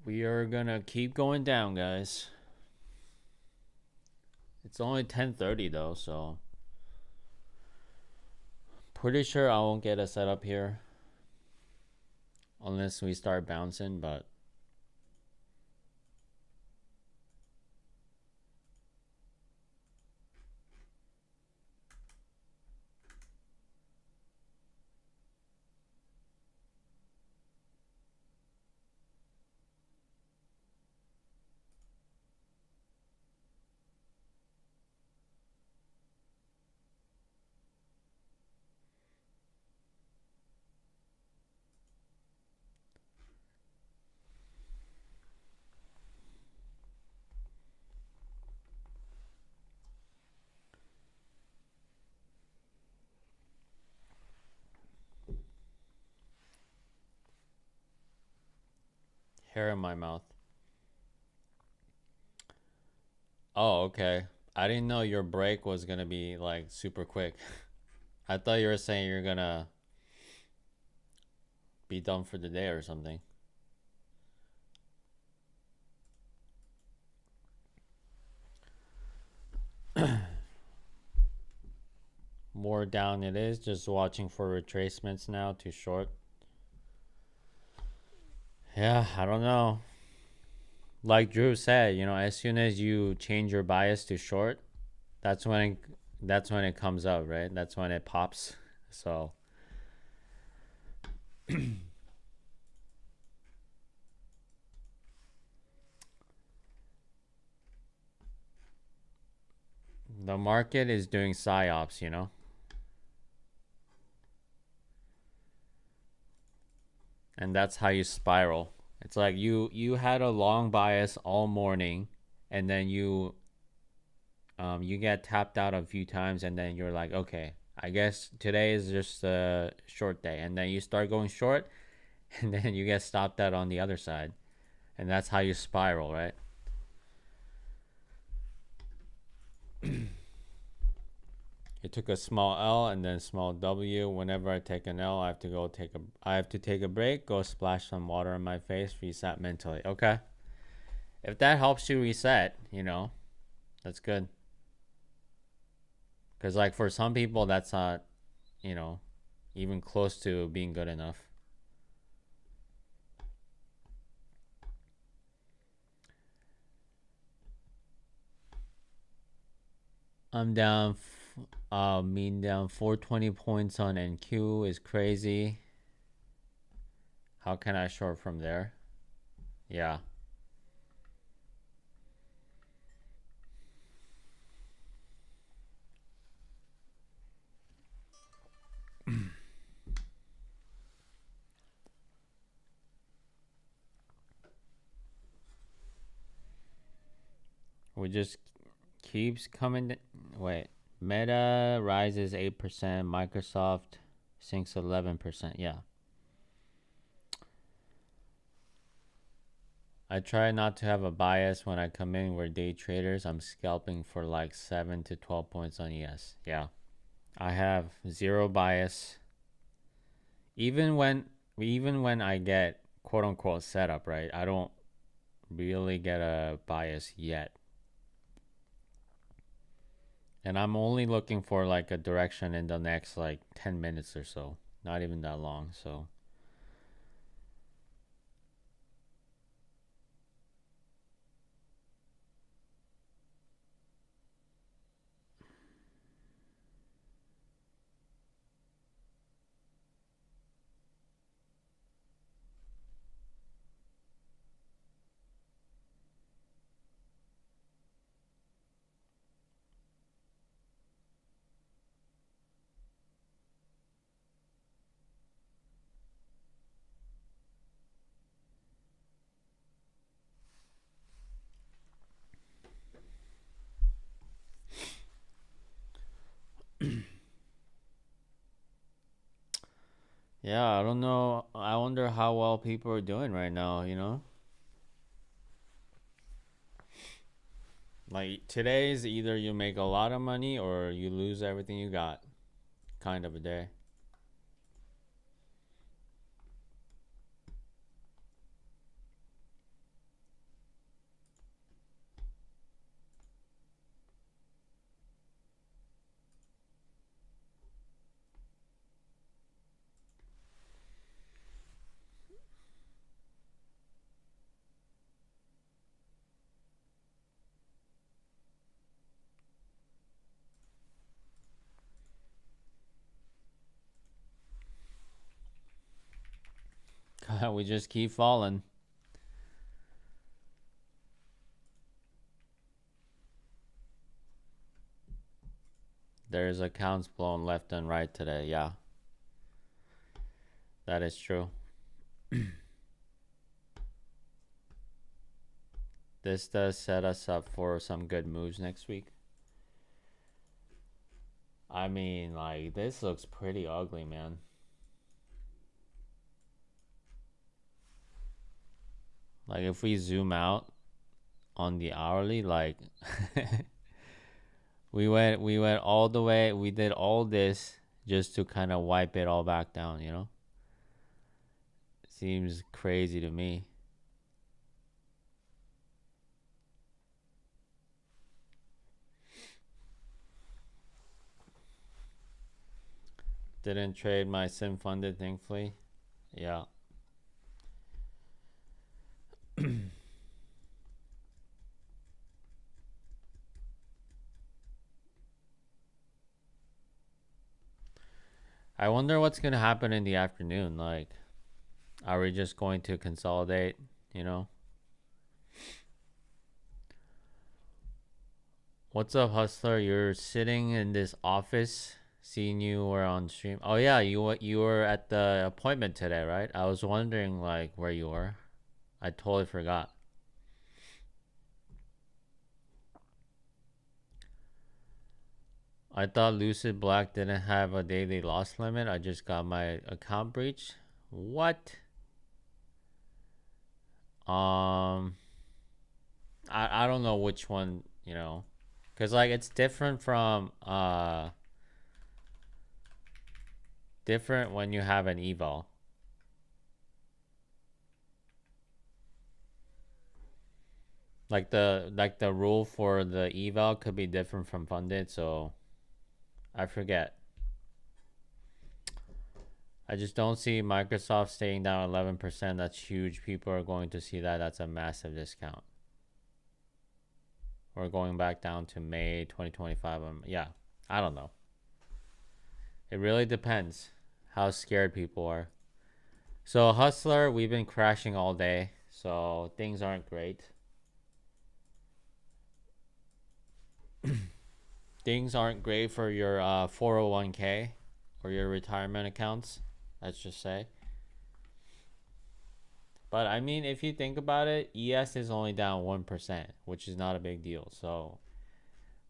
we are gonna keep going down, guys. It's only 10:30 though, so pretty sure I won't get a setup here unless we start bouncing, but hair in my mouth. Oh, okay. I didn't know your break was gonna be like super quick. I thought you were saying you're gonna be done for the day or something. More down it is, just watching for retracements now to short. Yeah, I don't know. Like Drew said, as soon as you change your bias to short, that's when it, that's when it comes up, right? That's when it pops. So the market is doing psyops. And that's how you spiral. It's like you had a long bias all morning, and then you get tapped out a few times, and then you're like, okay, I guess today is just a short day, and then you start going short, and then you get stopped out on the other side, and that's how you spiral, right? It took a small L and then small W. Whenever I take an L, I have to take a break, go splash some water in my face, reset mentally. Okay. If that helps you reset, that's good. Cuz like for some people that's not, you know, even close to being good enough. I'm down mean down 420 points on NQ is crazy. How can I short from there? Yeah. We just keeps coming. Wait, Meta rises 8%. Microsoft sinks 11%. Yeah. I try not to have a bias when I come in. We're day traders. I'm scalping for like 7 to 12 points on ES. Yeah. I have zero bias. Even when I get quote unquote setup, right? I don't really get a bias yet. And I'm only looking for like a direction in the next like 10 minutes or so. Not even that long, so yeah, I don't know. I wonder how well people are doing right now, you know? Like today's either you make a lot of money or you lose everything you got, kind of a day. We just keep falling. There's accounts blown left and right today. Yeah, that is true. This does set us up for some good moves next week. I mean, like, this looks pretty ugly, man. Like, if we zoom out on the hourly, like, we went all the way. We did all this just to kind of wipe it all back down, you know? Seems crazy to me. Didn't trade my sim funded, thankfully. Yeah. I wonder what's gonna happen in the afternoon. Like, are we just going to consolidate, you know? What's up, hustler? You're sitting in this office. Seeing you were on stream. Oh yeah, you were at the appointment today, right? I was wondering like where you were. I totally forgot. I thought Lucid Black didn't have a daily loss limit. I just got my account breached. What? Um, I don't know which one, you know, cause like it's different from different when you have an eval. Like the rule for the eval could be different from funded, so I forget. I just don't see Microsoft staying down 11%. That's huge. People are going to see that. That's a massive discount. We're going back down to May 2025. Yeah, I don't know. It really depends how scared people are. So, Hustler, we've been crashing all day, so things aren't great. Things aren't great for your 401k or your retirement accounts, let's just say. But I mean, if you think about it, ES is only down 1%, which is not a big deal. So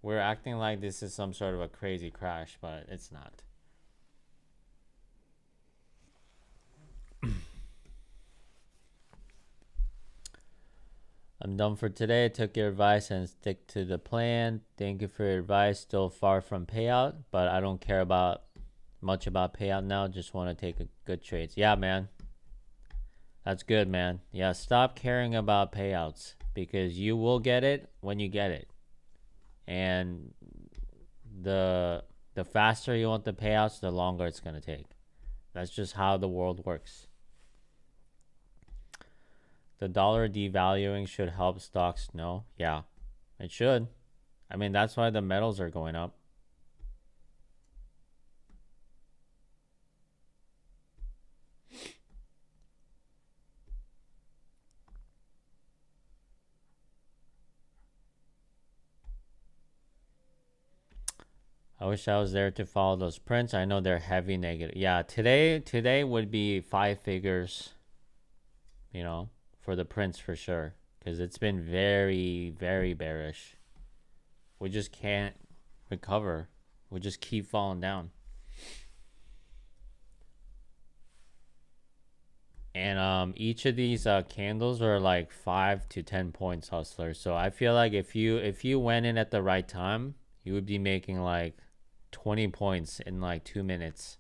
we're acting like this is some sort of a crazy crash, but it's not. I'm done for today. Took your advice and stick to the plan. Thank you for your advice. Still far from payout, but I don't care about much about payout now. Just want to take a good trades. Yeah, man. That's good, man. Yeah, stop caring about payouts because you will get it when you get it. And the the faster you want the payouts, the longer it's going to take. That's just how the world works. The dollar devaluing should help stocks. No, yeah, it should. I mean, that's why the metals are going up. I wish I was there to follow those prints. I know they're heavy negative. Yeah, today would be 5 figures, you know, for the prints for sure. Because it's been very, very bearish. We just can't recover. We just keep falling down. And each of these candles are like 5 to 10 points, hustler. So I feel like if you went in at the right time, you would be making like 20 points in like 2 minutes.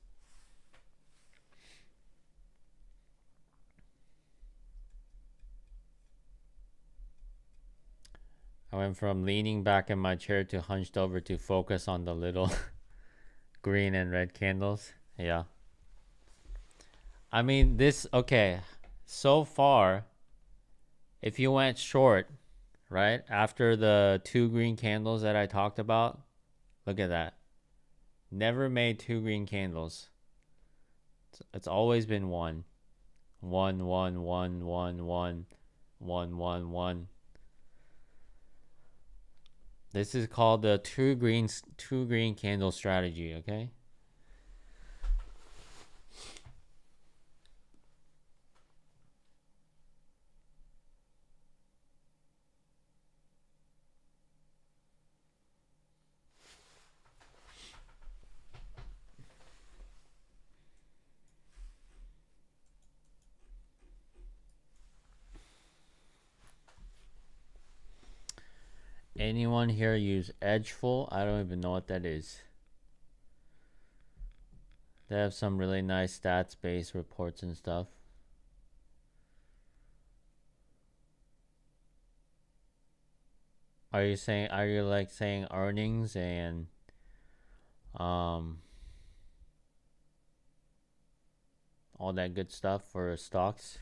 I went from leaning back in my chair to hunched over to focus on the little green and red candles. Yeah. I mean, this, okay. So far, if you went short, right, after the 2 green candles that I talked about, look at that. Never made 2 green candles. It's always been one. One, one, one, one, one, one, one, one. This is called the two green candle strategy, okay? Anyone here use Edgeful? I don't even know what that is. They have some really nice stats-based reports and stuff. Are you like saying earnings and um all that good stuff for stocks?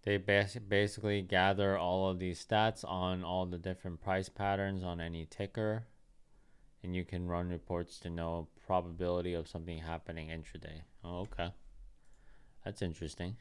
They basically gather all of these stats on all the different price patterns on any ticker, and you can run reports to know probability of something happening intraday. Oh, okay. That's interesting.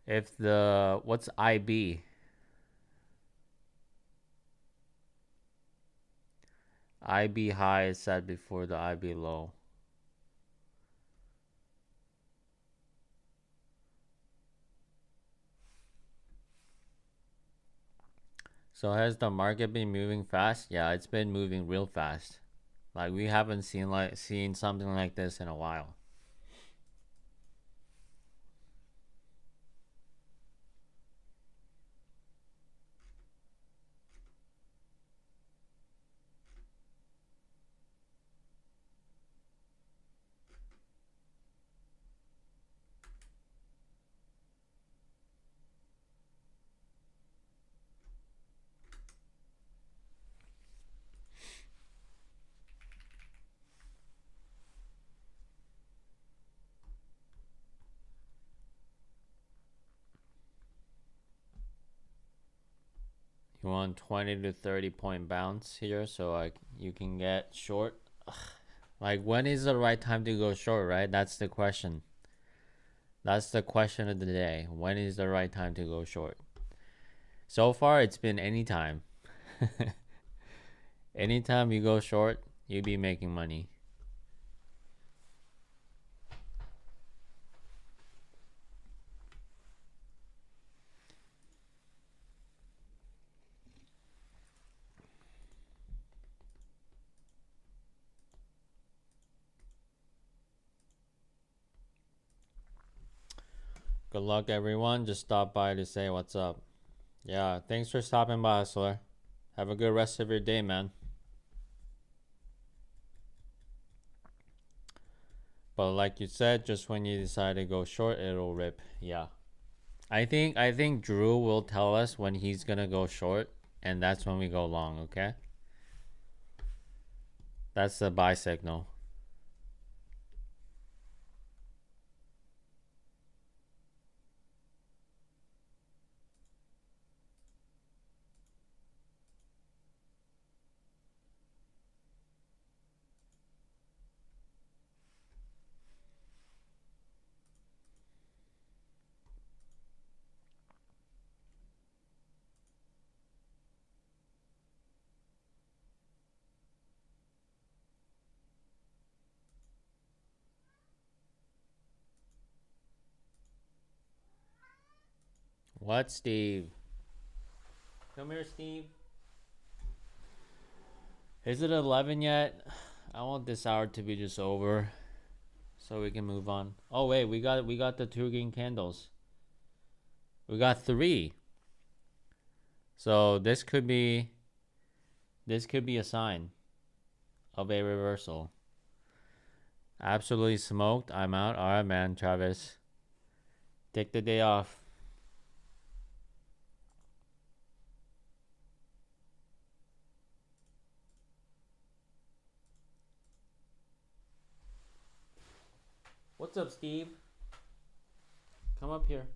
If the what's IB? IB high is set before the IB low. So has the market been moving fast? Yeah, it's been moving real fast. Like we haven't seen something like this in a while. You want 20 to 30 point bounce here so like you can get short. Like when is the right time to go short, right? That's the question. That's the question of the day. When is the right time to go short? So far it's been anytime. Anytime you go short, you be making money. Good luck, everyone. Just stop by to say what's up. Yeah, thanks for stopping by, Hustler. Have a good rest of your day, man. But like you said, just when you decide to go short, it'll rip. Yeah. I think Drew will tell us when he's gonna go short, and that's when we go long, okay? That's the buy signal. What, Steve? Come here, Steve. Is it 11 yet? I want this hour to be just over so we can move on. Oh wait, we got the two green candles. We got three. So this could be a sign of a reversal. Absolutely smoked. I'm out. All right, man, Travis. Take the day off. What's up, Steve? Come up here.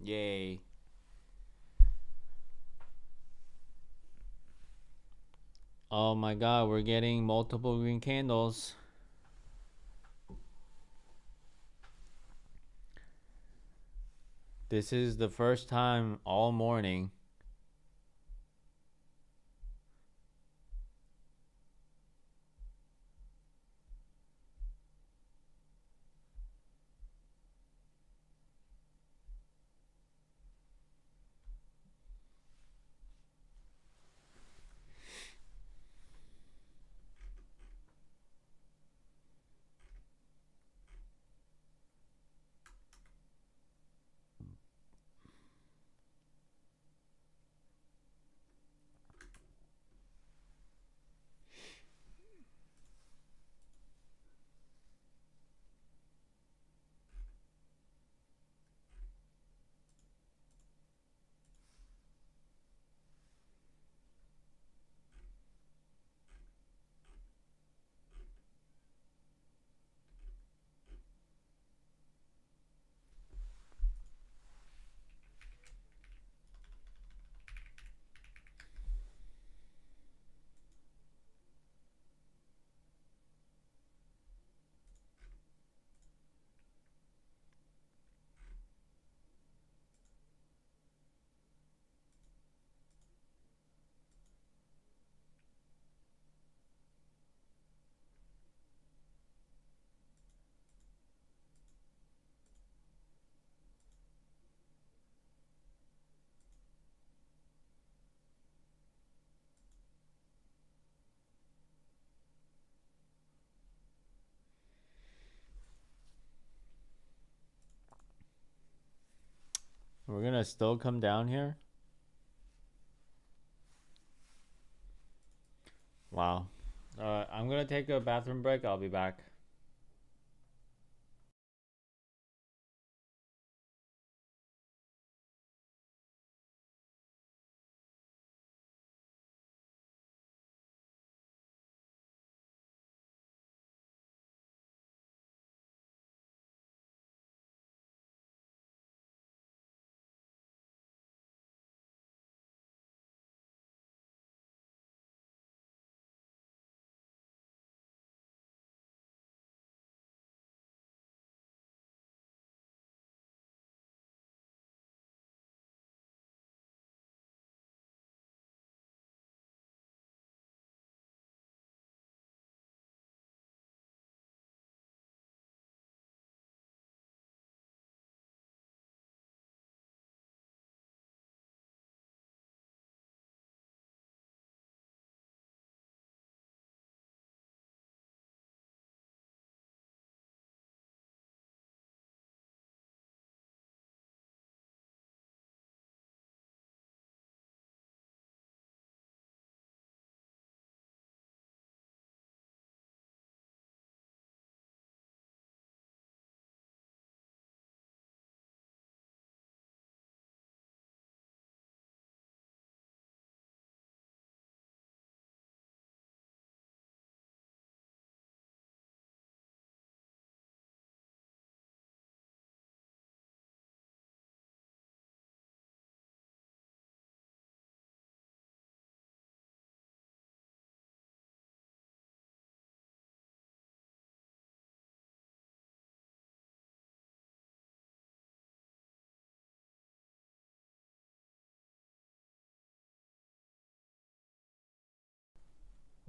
Yay. Oh my god, we're getting multiple green candles. This is the first time all morning. gonna still come down here? Wow. I'm gonna take a bathroom break. I'll be back.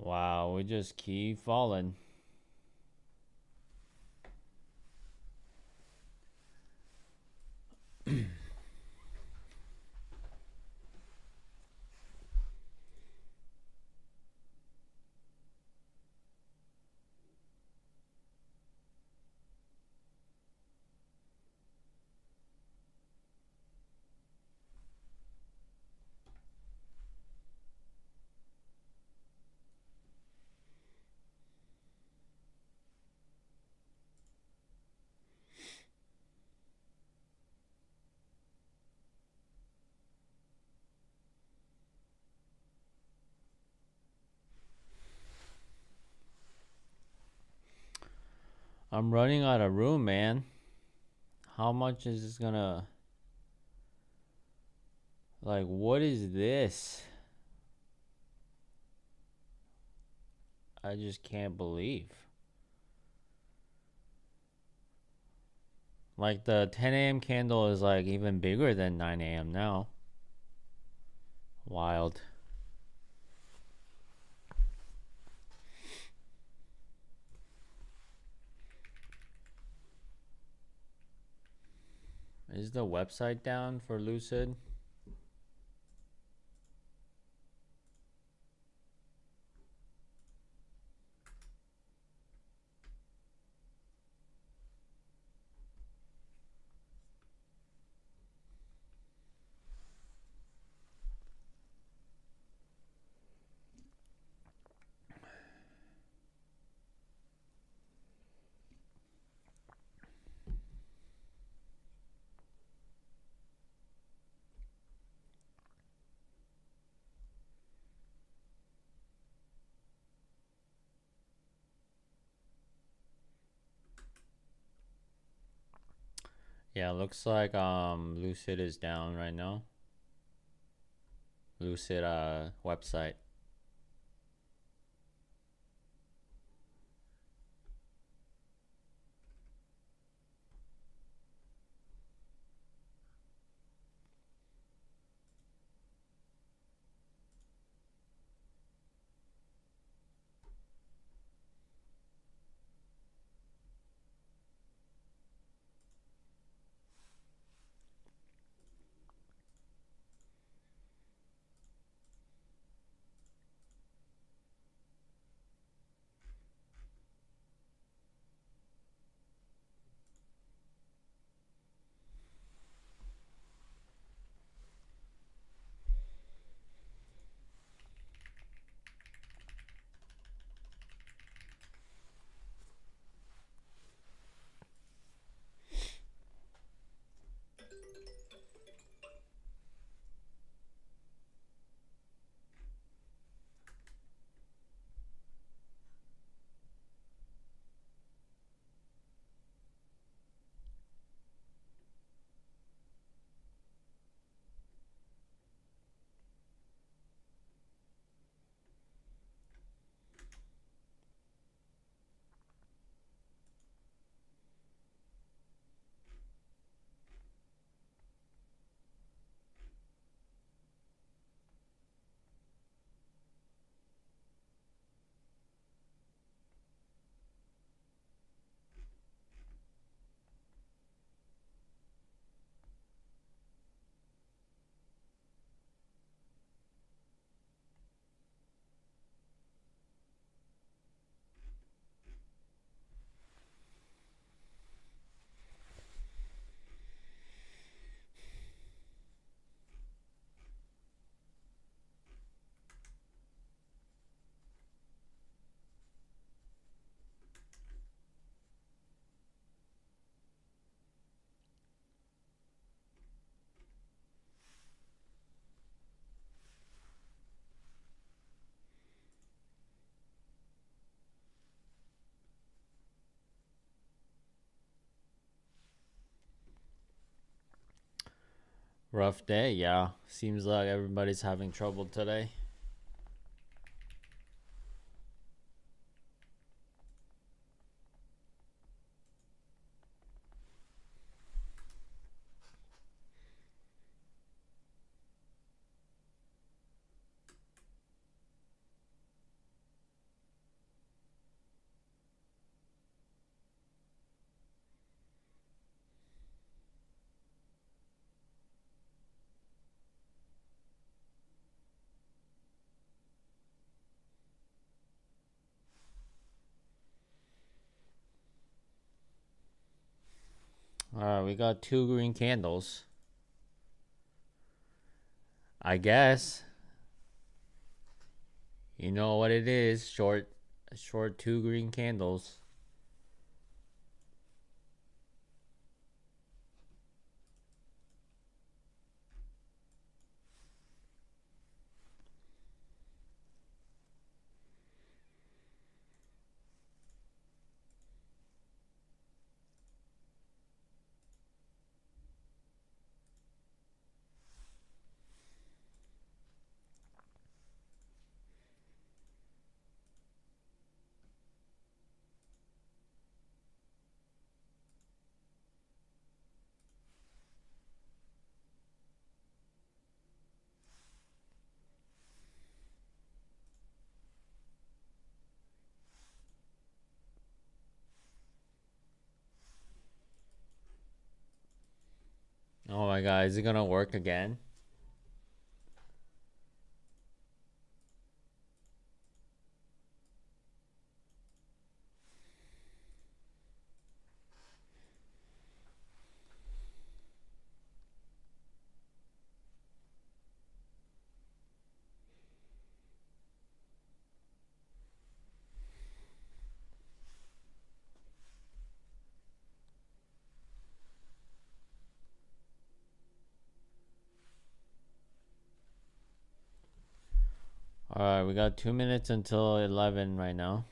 Wow, we just keep falling. I'm running out of room, man. How much is this gonna... Like, what is this? I just can't believe. Like, the 10 a.m. candle is, like, even bigger than 9 a.m. now. Wild. Is the website down for Lucid? Yeah, looks like Lucid is down right now. Lucid website. Rough day, yeah. Seems like everybody's having trouble today. All right, we got two green candles. I guess you know what it is. Short two green candles. Oh my god, is it gonna work again? All right, we got 2 minutes until 11 right now.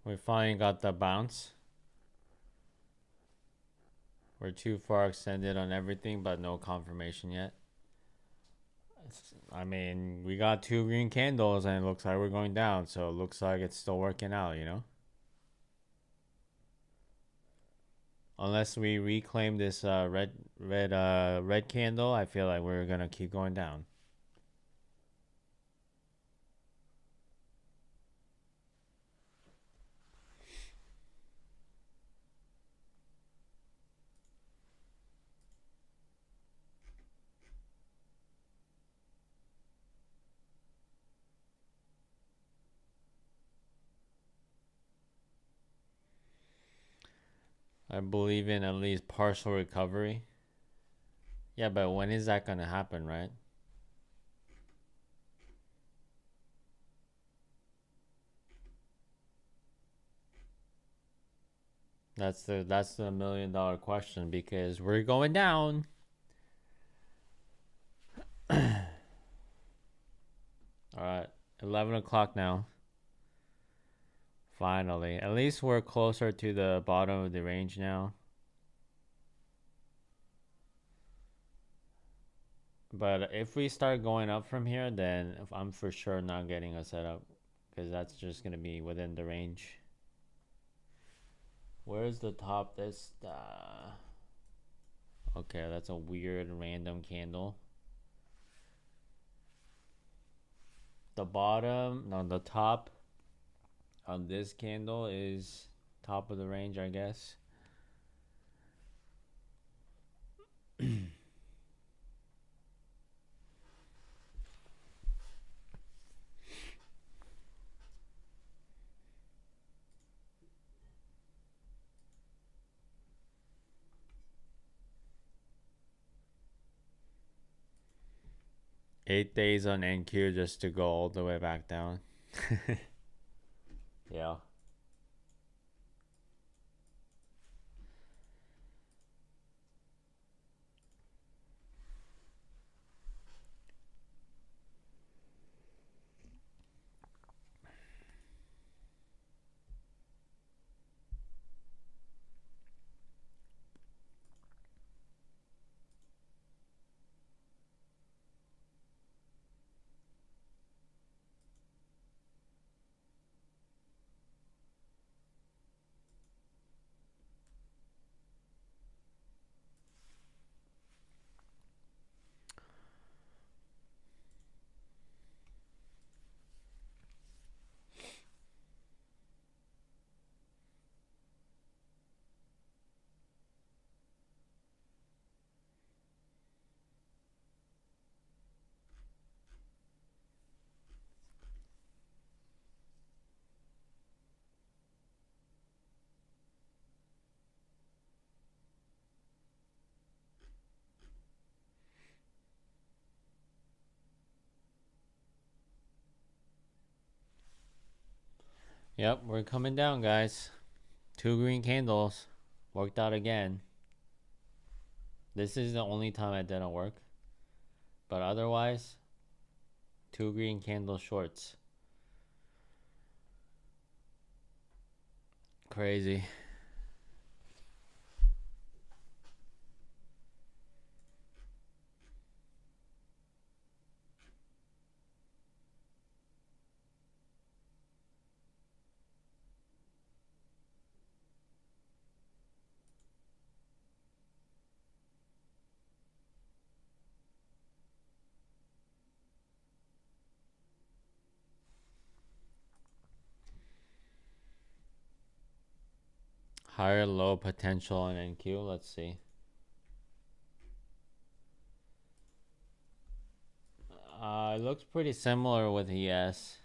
We finally got the bounce. We're too far extended on everything, but no confirmation yet. I mean, we got two green candles and it looks like we're going down, so it looks like it's still working out, you know? Unless we reclaim this red candle, I feel like we're gonna keep going down. I believe in at least partial recovery. Yeah, but when is that gonna happen, right? That's the $1 million question because we're going down. All right, 11 o'clock now. Finally, at least we're closer to the bottom of the range now. But if we start going up from here, then I'm for sure not getting a setup because that's just gonna be within the range. Where's the top? Okay, that's a weird random candle. The bottom, no, the top on this candle is top of the range, I guess. 8 days on NQ just to go all the way back down. Yeah. Yep, we're coming down, guys. 2 green candles. Worked out again. This is the only time it didn't work. But otherwise, 2 green candle shorts. Crazy. Higher low potential on NQ. Let's see. It looks pretty similar with ES.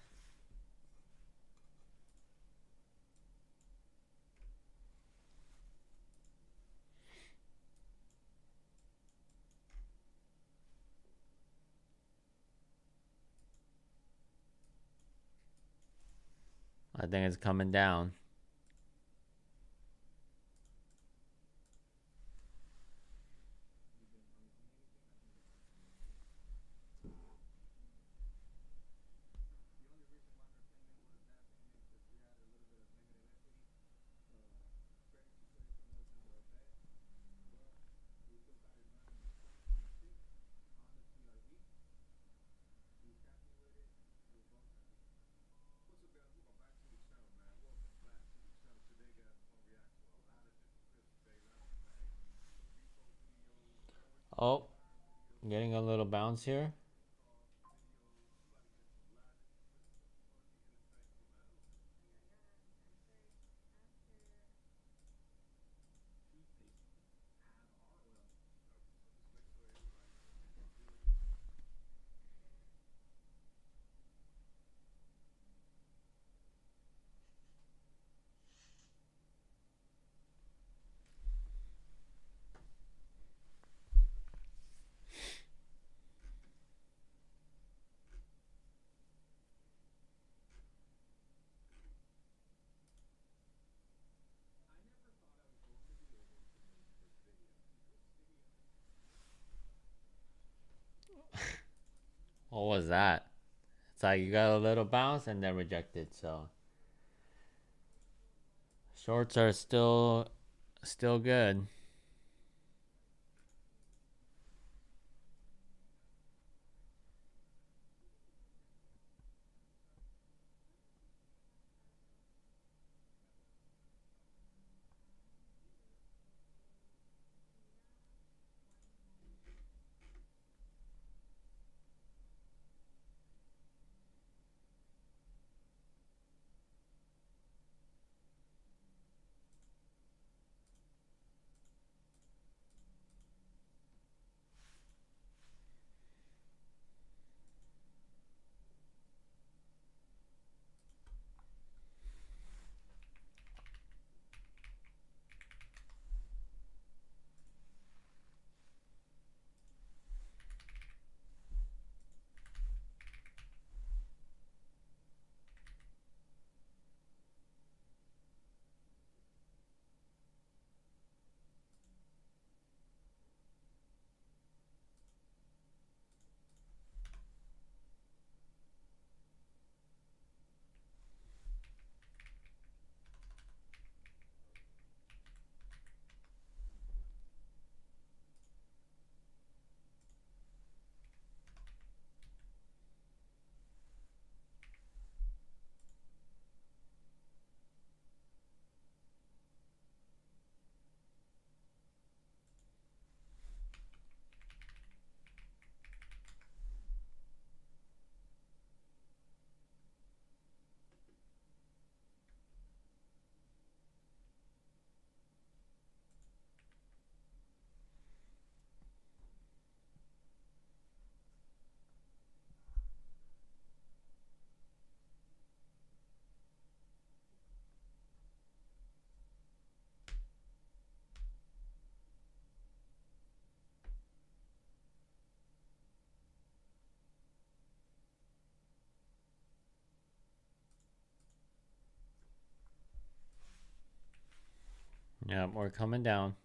I think it's coming down. Oh, getting a little bounce here. What was that? It's like you got a little bounce and then rejected. So shorts are still good. Yeah, we're coming down.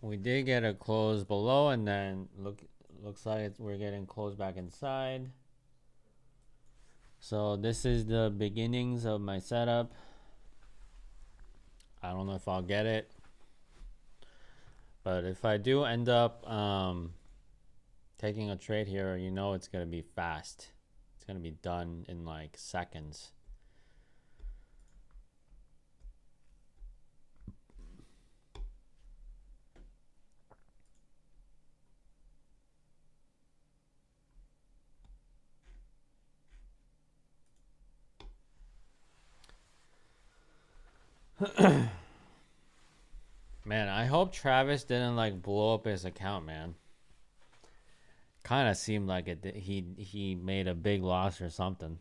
We did get a close below, and then looks like we're getting closed back inside. So this is the beginnings of my setup. I don't know if I'll get it, but if I do end up taking a trade here, you know it's gonna be fast. It's gonna be done in like seconds. Man, I hope Travis didn't like blow up his account, man. Kind of seemed like it. He made a big loss or something.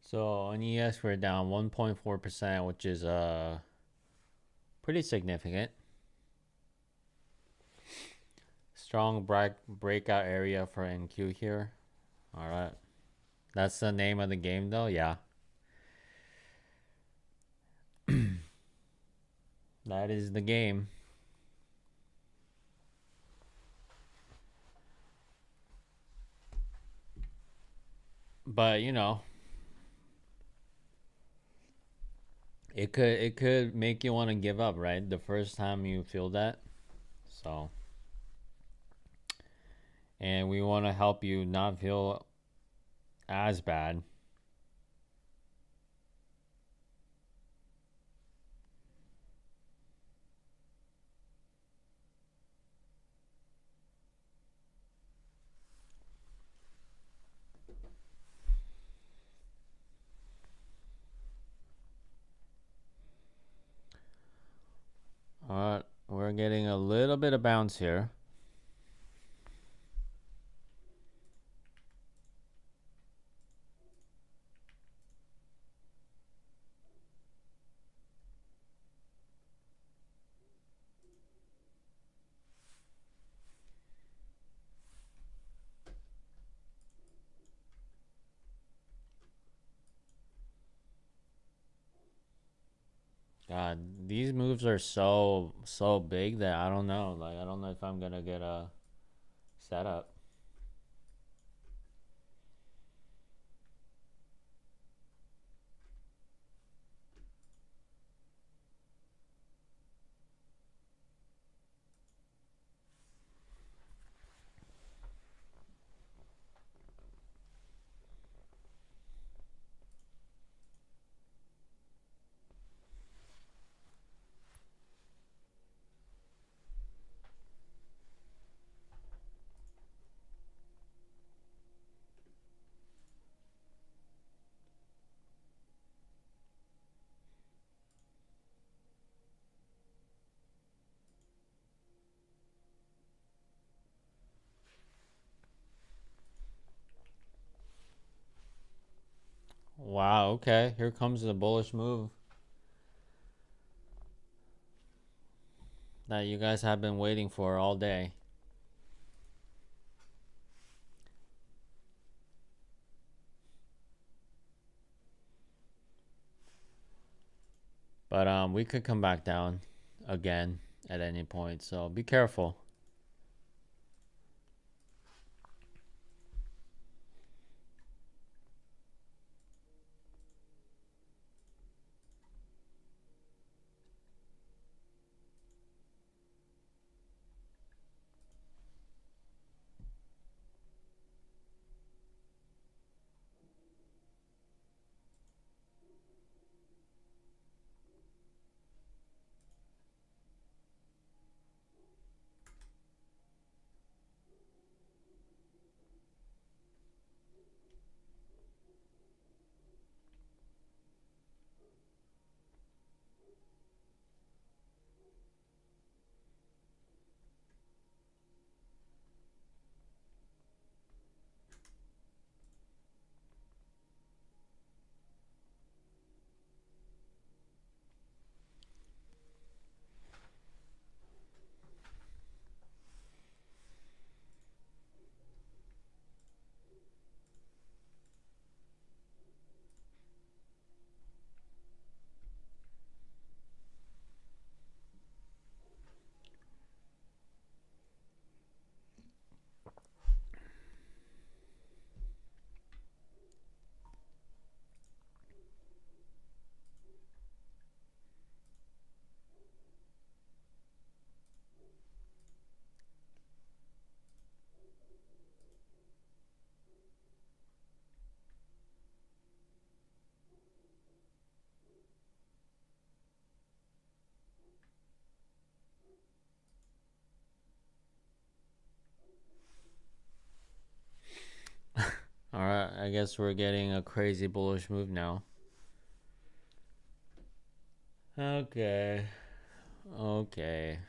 So on ES we're down 1.4%, which is pretty significant. Strong breakout area for NQ here. All right. That's the name of the game though. Yeah. That is the game. But, you know, it could make you want to give up, right? The first time you feel that. So, and we want to help you not feel as bad. All right, we're getting a little bit of bounce here. God, these moves are so big that I don't know. Like I don't know if I'm gonna get a setup. Wow. Okay, here comes the bullish move that you guys have been waiting for all day. But we could come back down again at any point, so be careful. All right, I guess we're getting a crazy bullish move now. Okay. Okay.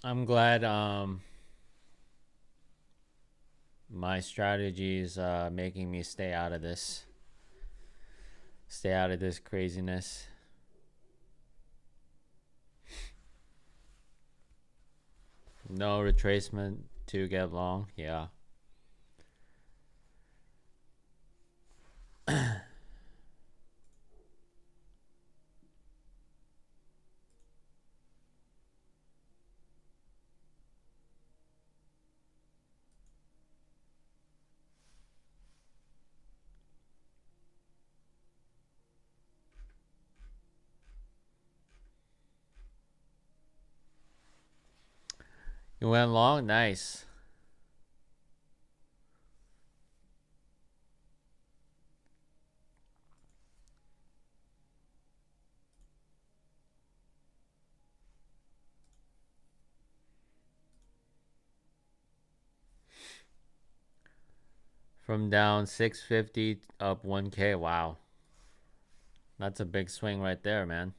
I'm glad my strategy is making me stay out of this. Stay out of this craziness. No retracement to get long. Yeah. You went long? Nice. From down 650 up 1K. Wow. That's a big swing right there, man.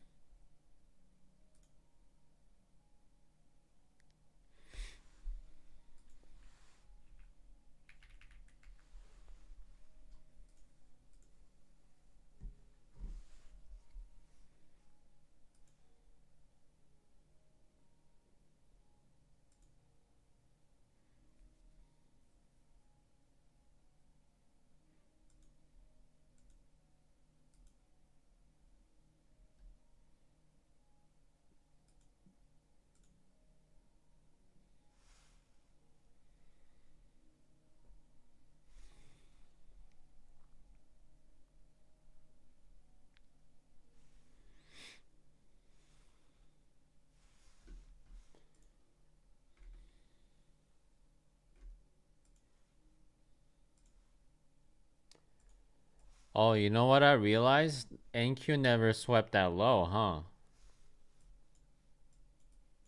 Oh, you know what I realized? NQ never swept that low, huh?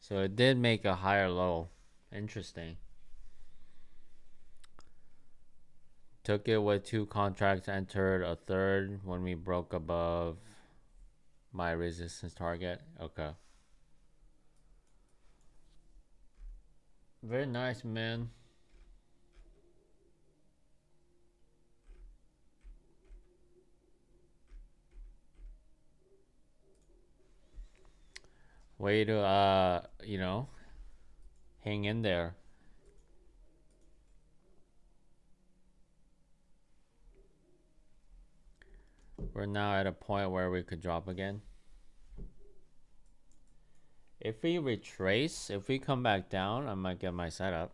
So it did make a higher low. Interesting. Took it with two contracts, entered a third when we broke above my resistance target. Okay. Very nice, man. Way to you know, hang in there. We're now at a point where we could drop again. If we retrace, if we come back down, I might get my setup.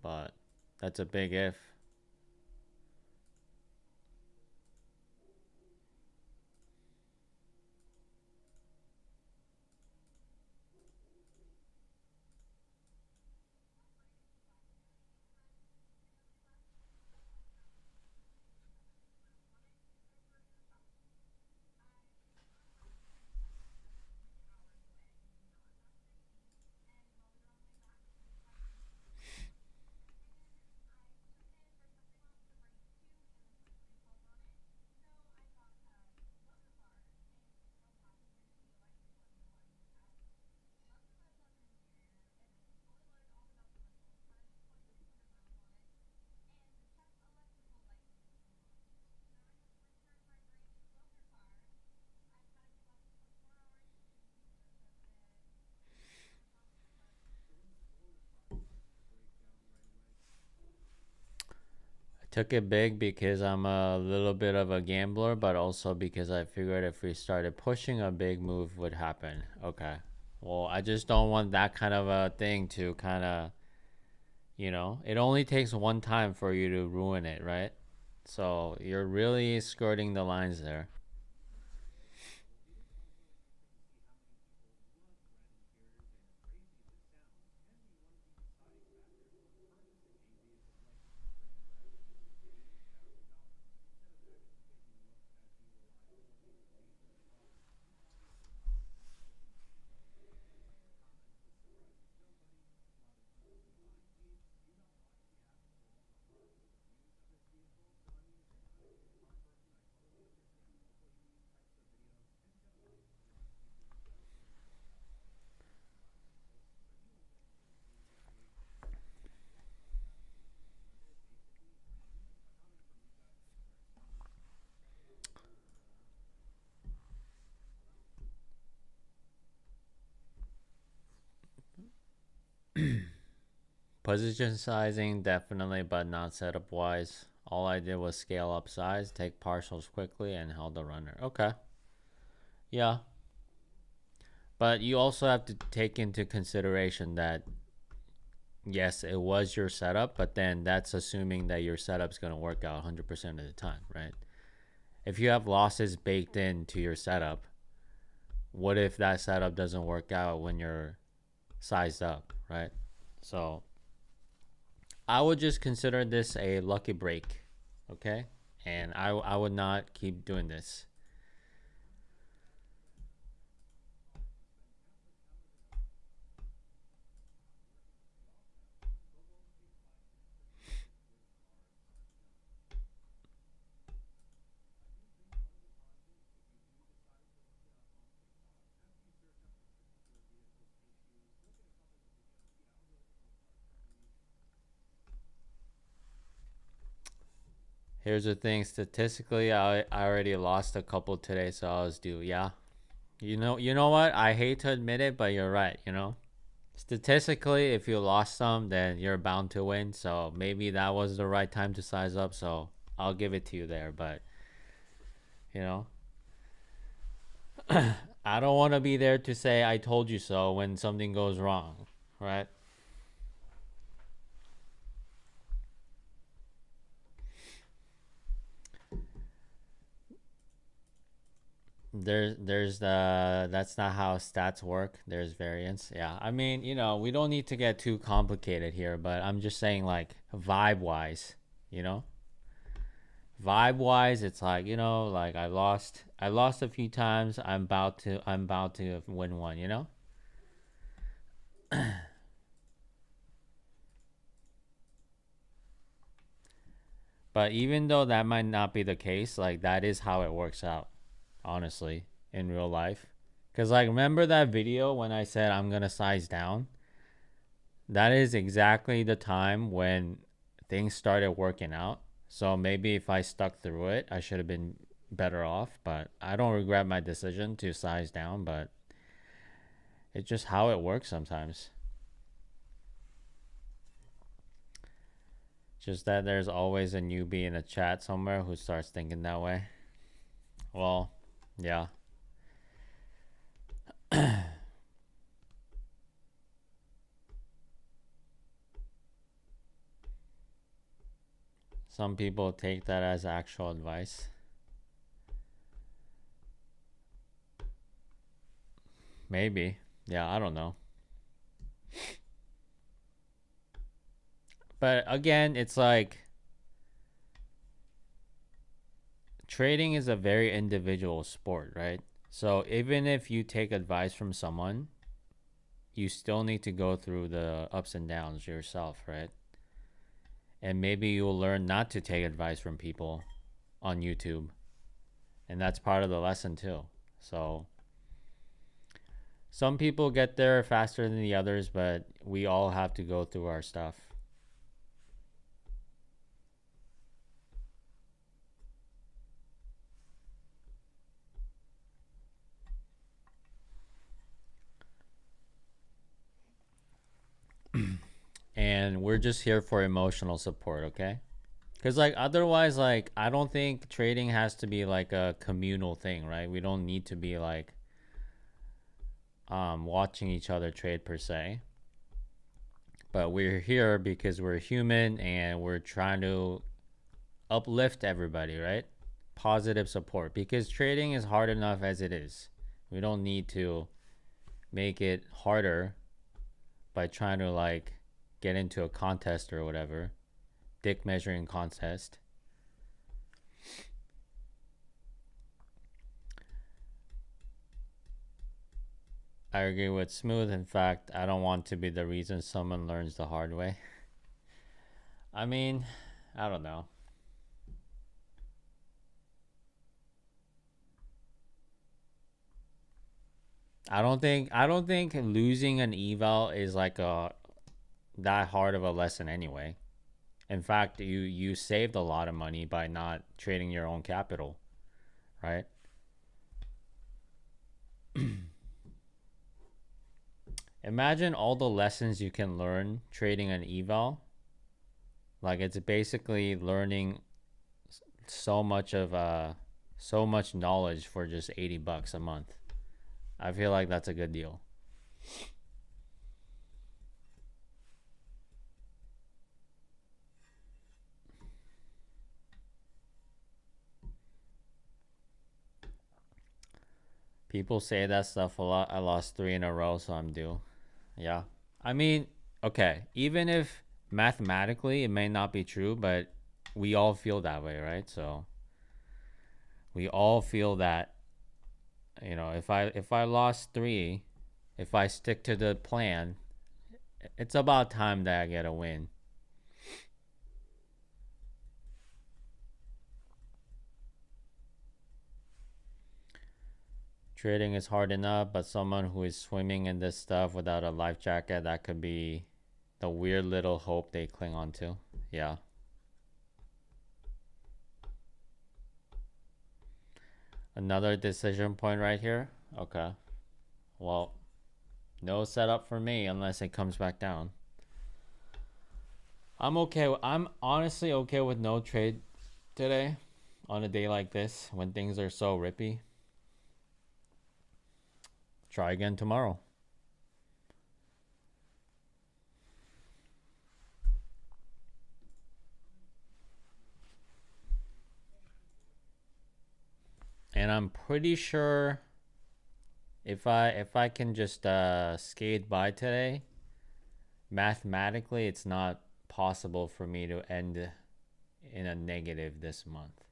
But that's a big if. I took it big because I'm a little bit of a gambler, but also because I figured if we started pushing, a big move would happen. Okay. Well, I just don't want that kind of a thing to kind of, it only takes one time for you to ruin it, right? So you're really skirting the lines there. Position sizing, definitely, but not setup wise. All I did was scale up size, take partials quickly, and held the runner. Okay. Yeah. But you also have to take into consideration that, yes, it was your setup, but then that's assuming that your setup's going to work out 100% of the time, right? If you have losses baked into your setup, what if that setup doesn't work out when you're sized up, right? So I would just consider this a lucky break, okay? And I would not keep doing this. Here's the thing: statistically, I already lost a couple today, so I was due. Yeah, you know what? I hate to admit it, but you're right. Statistically, if you lost some, then you're bound to win. So maybe that was the right time to size up. So I'll give it to you there. But you know, I don't want to be there to say I told you so when something goes wrong, right? There's the That's not how stats work. There's variance. Yeah, I mean, we don't need to get too complicated here, but I'm just saying, like, vibe wise, you know, vibe wise, it's like, like I lost a few times. I'm about to win one. But even though that might not be the case, like, that is how it works out, honestly, in real life. Cause, like, remember that video when I said I'm gonna size down? That is exactly the time when things started working out. So maybe if I stuck through it, I should have been better off. But I don't regret my decision to size down. But It's just how it works sometimes. Just that there's always a newbie in a chat somewhere who starts thinking that way. Well, yeah. Some people take that as actual advice. Maybe. Yeah, I don't know. But again, it's like trading is a very individual sport, right? So even if you take advice from someone, you still need to go through the ups and downs yourself, right? And maybe you'll learn not to take advice from people on YouTube. And that's part of the lesson too. So some people get there faster than the others, but we all have to go through our stuff. And we're just here for emotional support, okay? Because like otherwise, like I don't think trading has to be like a communal thing, right? We don't need to be like watching each other trade per se. But we're here because we're human and we're trying to uplift everybody, right? Positive support because trading is hard enough as it is. We don't need to make it harder by trying to like get into a contest or whatever, dick measuring contest. I agree with Smooth. In fact, I don't want to be the reason someone learns the hard way. I mean, I don't know. I don't think losing an eval is like a that hard of a lesson anyway. In fact, you saved a lot of money by not trading your own capital, right? Imagine all the lessons you can learn trading an eval. Like it's basically learning so much of so much knowledge for just $80 a month. I feel like that's a good deal. People say that stuff a lot. I lost three in a row, so I'm due. Yeah. I mean, okay, even if mathematically it may not be true, but we all feel that way, right? So we all feel that, if I lost three, if I stick to the plan, it's about time that I get a win. Trading is hard enough, but someone who is swimming in this stuff without a life jacket, that could be the weird little hope they cling on to. Yeah. Another decision point right here. Okay. Well, no setup for me unless it comes back down. I'm okay. I'm honestly okay with no trade today on a day like this when things are so rippy. Try again tomorrow. And I'm pretty sure if I can just skate by today, mathematically it's not possible for me to end in a negative this month,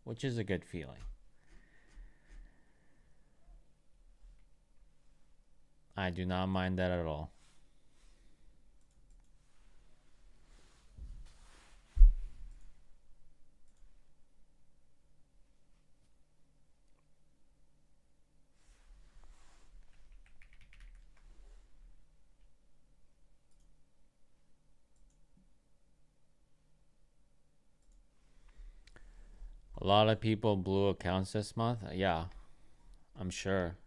which is a good feeling. I do not mind that at all. A lot of people blew accounts this month. Yeah, I'm sure.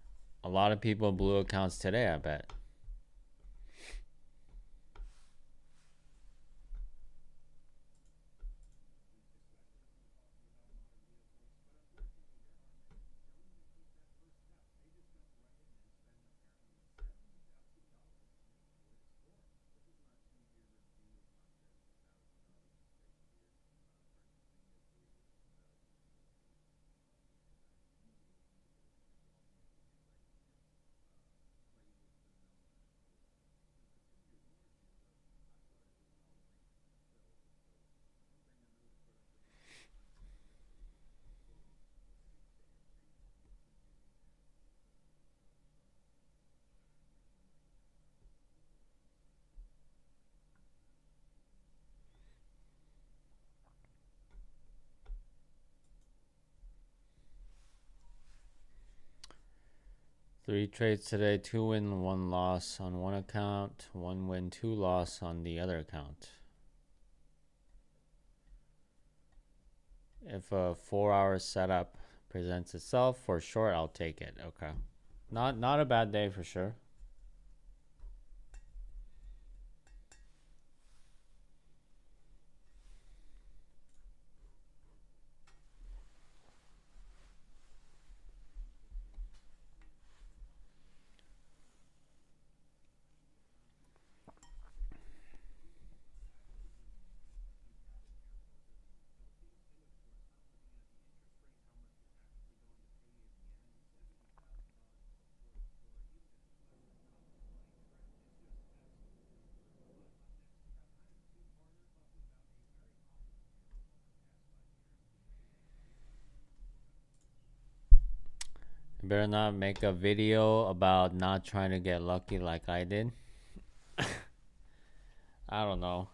A lot of people blew accounts today, I bet. Three trades today, 2 win, 1 loss on one account, 1 win, 2 loss on the other account. If a 4-hour setup presents itself for short, I'll take it. Okay. Not a bad day for sure. You better not make a video about not trying to get lucky like I did. I don't know.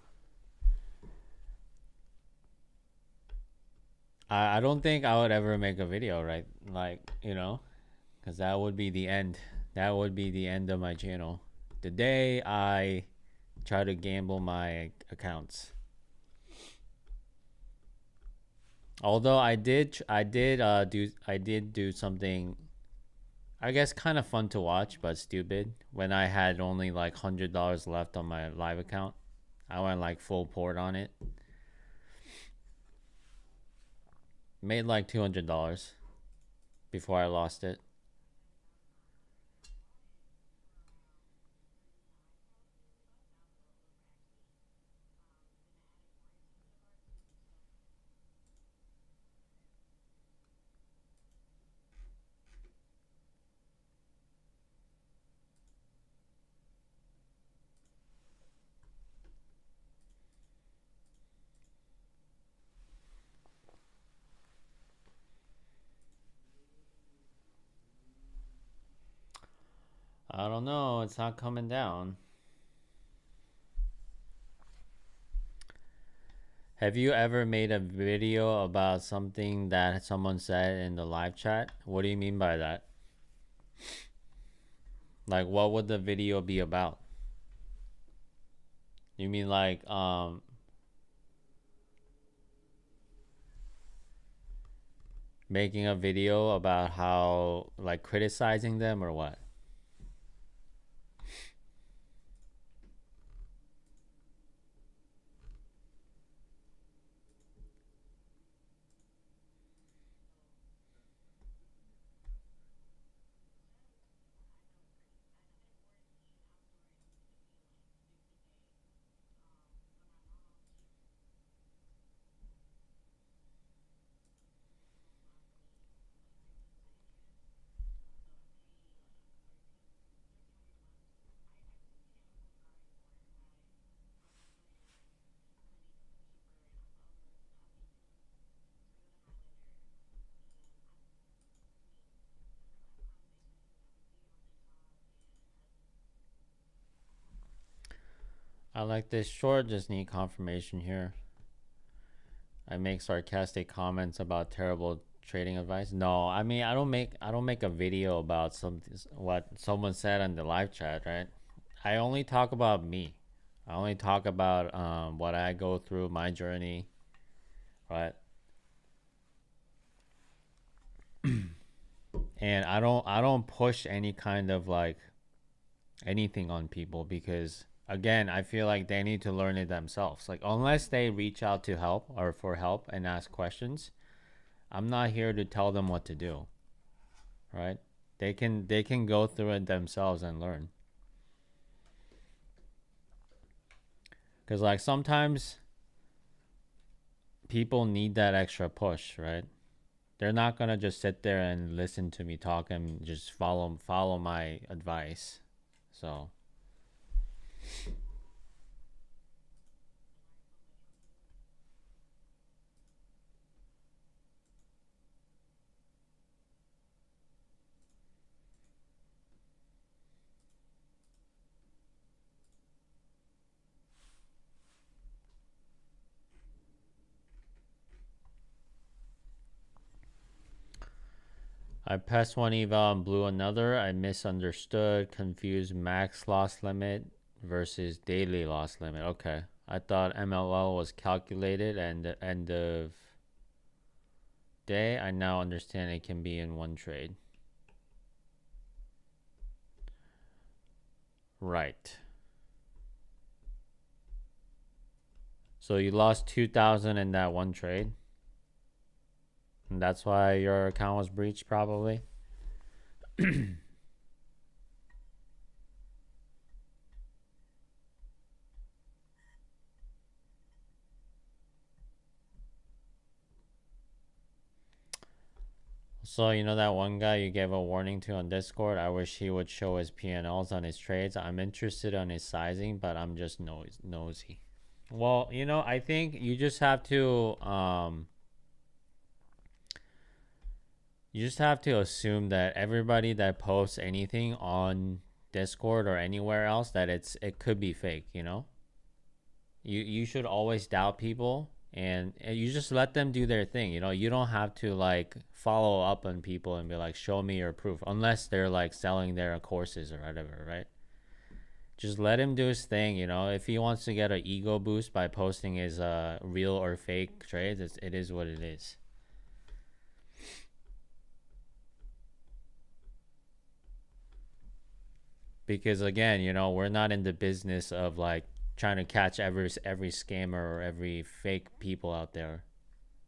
I don't think I would ever make a video, right? Like, because that would be the end. That would be the end of my channel. The day I try to gamble my accounts. Although I did do something, I guess kind of fun to watch, but stupid. When I had only like $100 left on my live account, I went like full port on it. Made like $200 before I lost it. I don't know. It's not coming down. Have you ever made a video about something that someone said in the live chat? What do you mean by that? Like, what would the video be about? You mean like, making a video about how, like, criticizing them or what? I like this short, just need confirmation here. I make sarcastic comments about terrible trading advice. No, I mean I don't make a video about something what someone said in the live chat, right? I only talk about me. I only talk about what I go through, my journey, right? And I don't push any kind of like anything on people because again, I feel like they need to learn it themselves. Like unless they reach out to help or for help and ask questions, I'm not here to tell them what to do, right? They can go through it themselves and learn. Cuz like sometimes people need that extra push, right? They're not going to just sit there and listen to me talk and just follow my advice. So, I passed one eval and blew another. I misunderstood, confused max loss limit versus daily loss limit. Okay. I thought MLL was calculated and the end of day. I now understand it can be in one trade. Right. So you lost 2,000 in that one trade. And that's why your account was breached, probably. So you know that one guy you gave a warning to on Discord? I wish he would show his P&Ls on his trades. I'm interested on his sizing, but I'm just nosy. Well, I think you just have to assume that everybody that posts anything on Discord or anywhere else that it could be fake. You should always doubt people and you just let them do their thing. You don't have to like follow up on people and be like, show me your proof, unless they're like selling their courses or whatever, right? Just let him do his thing. If he wants to get an ego boost by posting his real or fake trades, it is what it is. Because again, we're not in the business of like trying to catch every scammer or every fake people out there.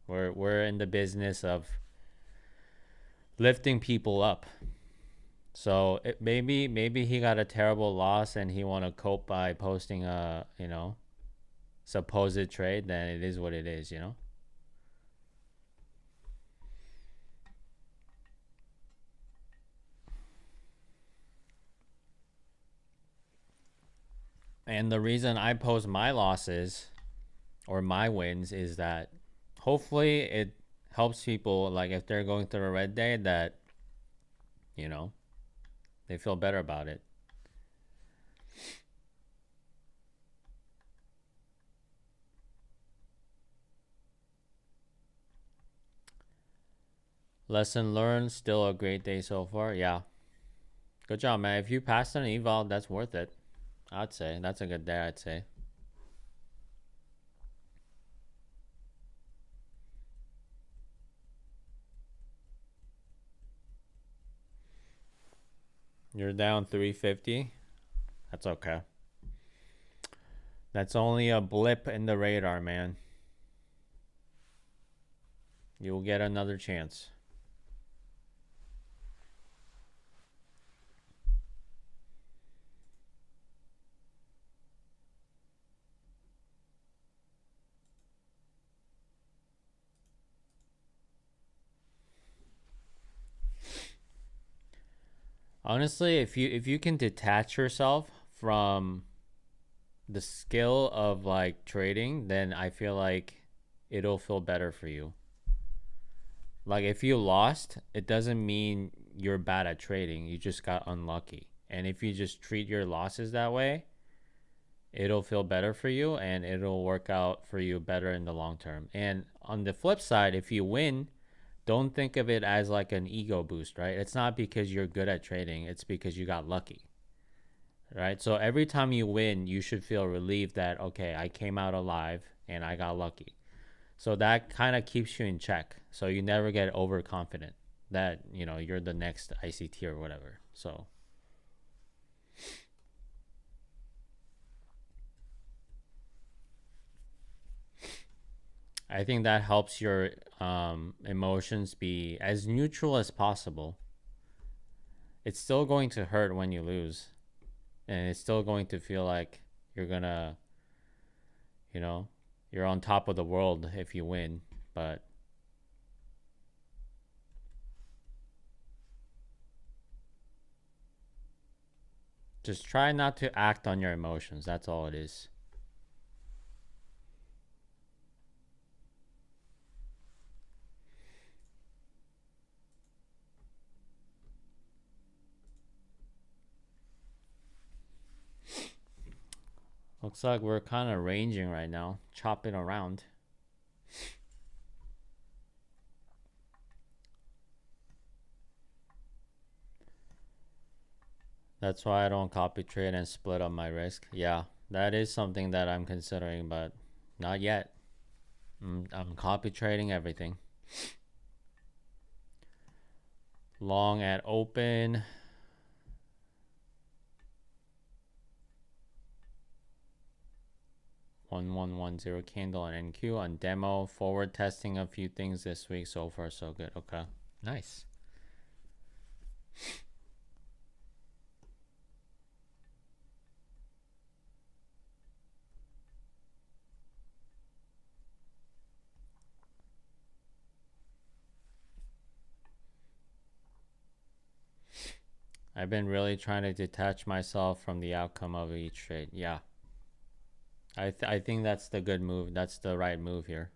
We're in the business of lifting people up. So maybe he got a terrible loss and he want to cope by posting a supposed trade. Then it is what it is. And the reason I post my losses or my wins is that hopefully it helps people, like if they're going through a red day, that you know they feel better about it. Lesson learned. Still a great day so far. Yeah, good job, man. If you passed an eval, that's worth it. I'd say that's a good day. I'd say you're down 350. That's okay. That's only a blip in the radar, man. You'll get another chance. Honestly, if you can detach yourself from the skill of like trading, then I feel like it'll feel better for you. Like if you lost, it doesn't mean you're bad at trading. You just got unlucky. And if you just treat your losses that way, it'll feel better for you and it'll work out for you better in the long term. And on the flip side, if you win, don't think of it as like an ego boost, right? It's not because you're good at trading, it's because you got lucky, right? So every time you win, you should feel relieved that, okay, I came out alive and I got lucky. So that kind of keeps you in check. So you never get overconfident. that, you're the next ICT or whatever. So I think that helps your emotions be as neutral as possible. It's still going to hurt when you lose, and it's still going to feel like you're gonna, you know, you're on top of the world if you win. But just try not to act on your emotions. That's all it is. Looks like we're kind of ranging right now, chopping around. That's why I don't copy trade and split up my risk. Yeah, that is something that I'm considering, but not yet. I'm copy trading everything. Long at open. 1110 candle on NQ on demo. Forward testing a few things this week. So far, so good. Okay. Nice. I've been really trying to detach myself from the outcome of each trade. Yeah. I think that's the good move. That's the right move here.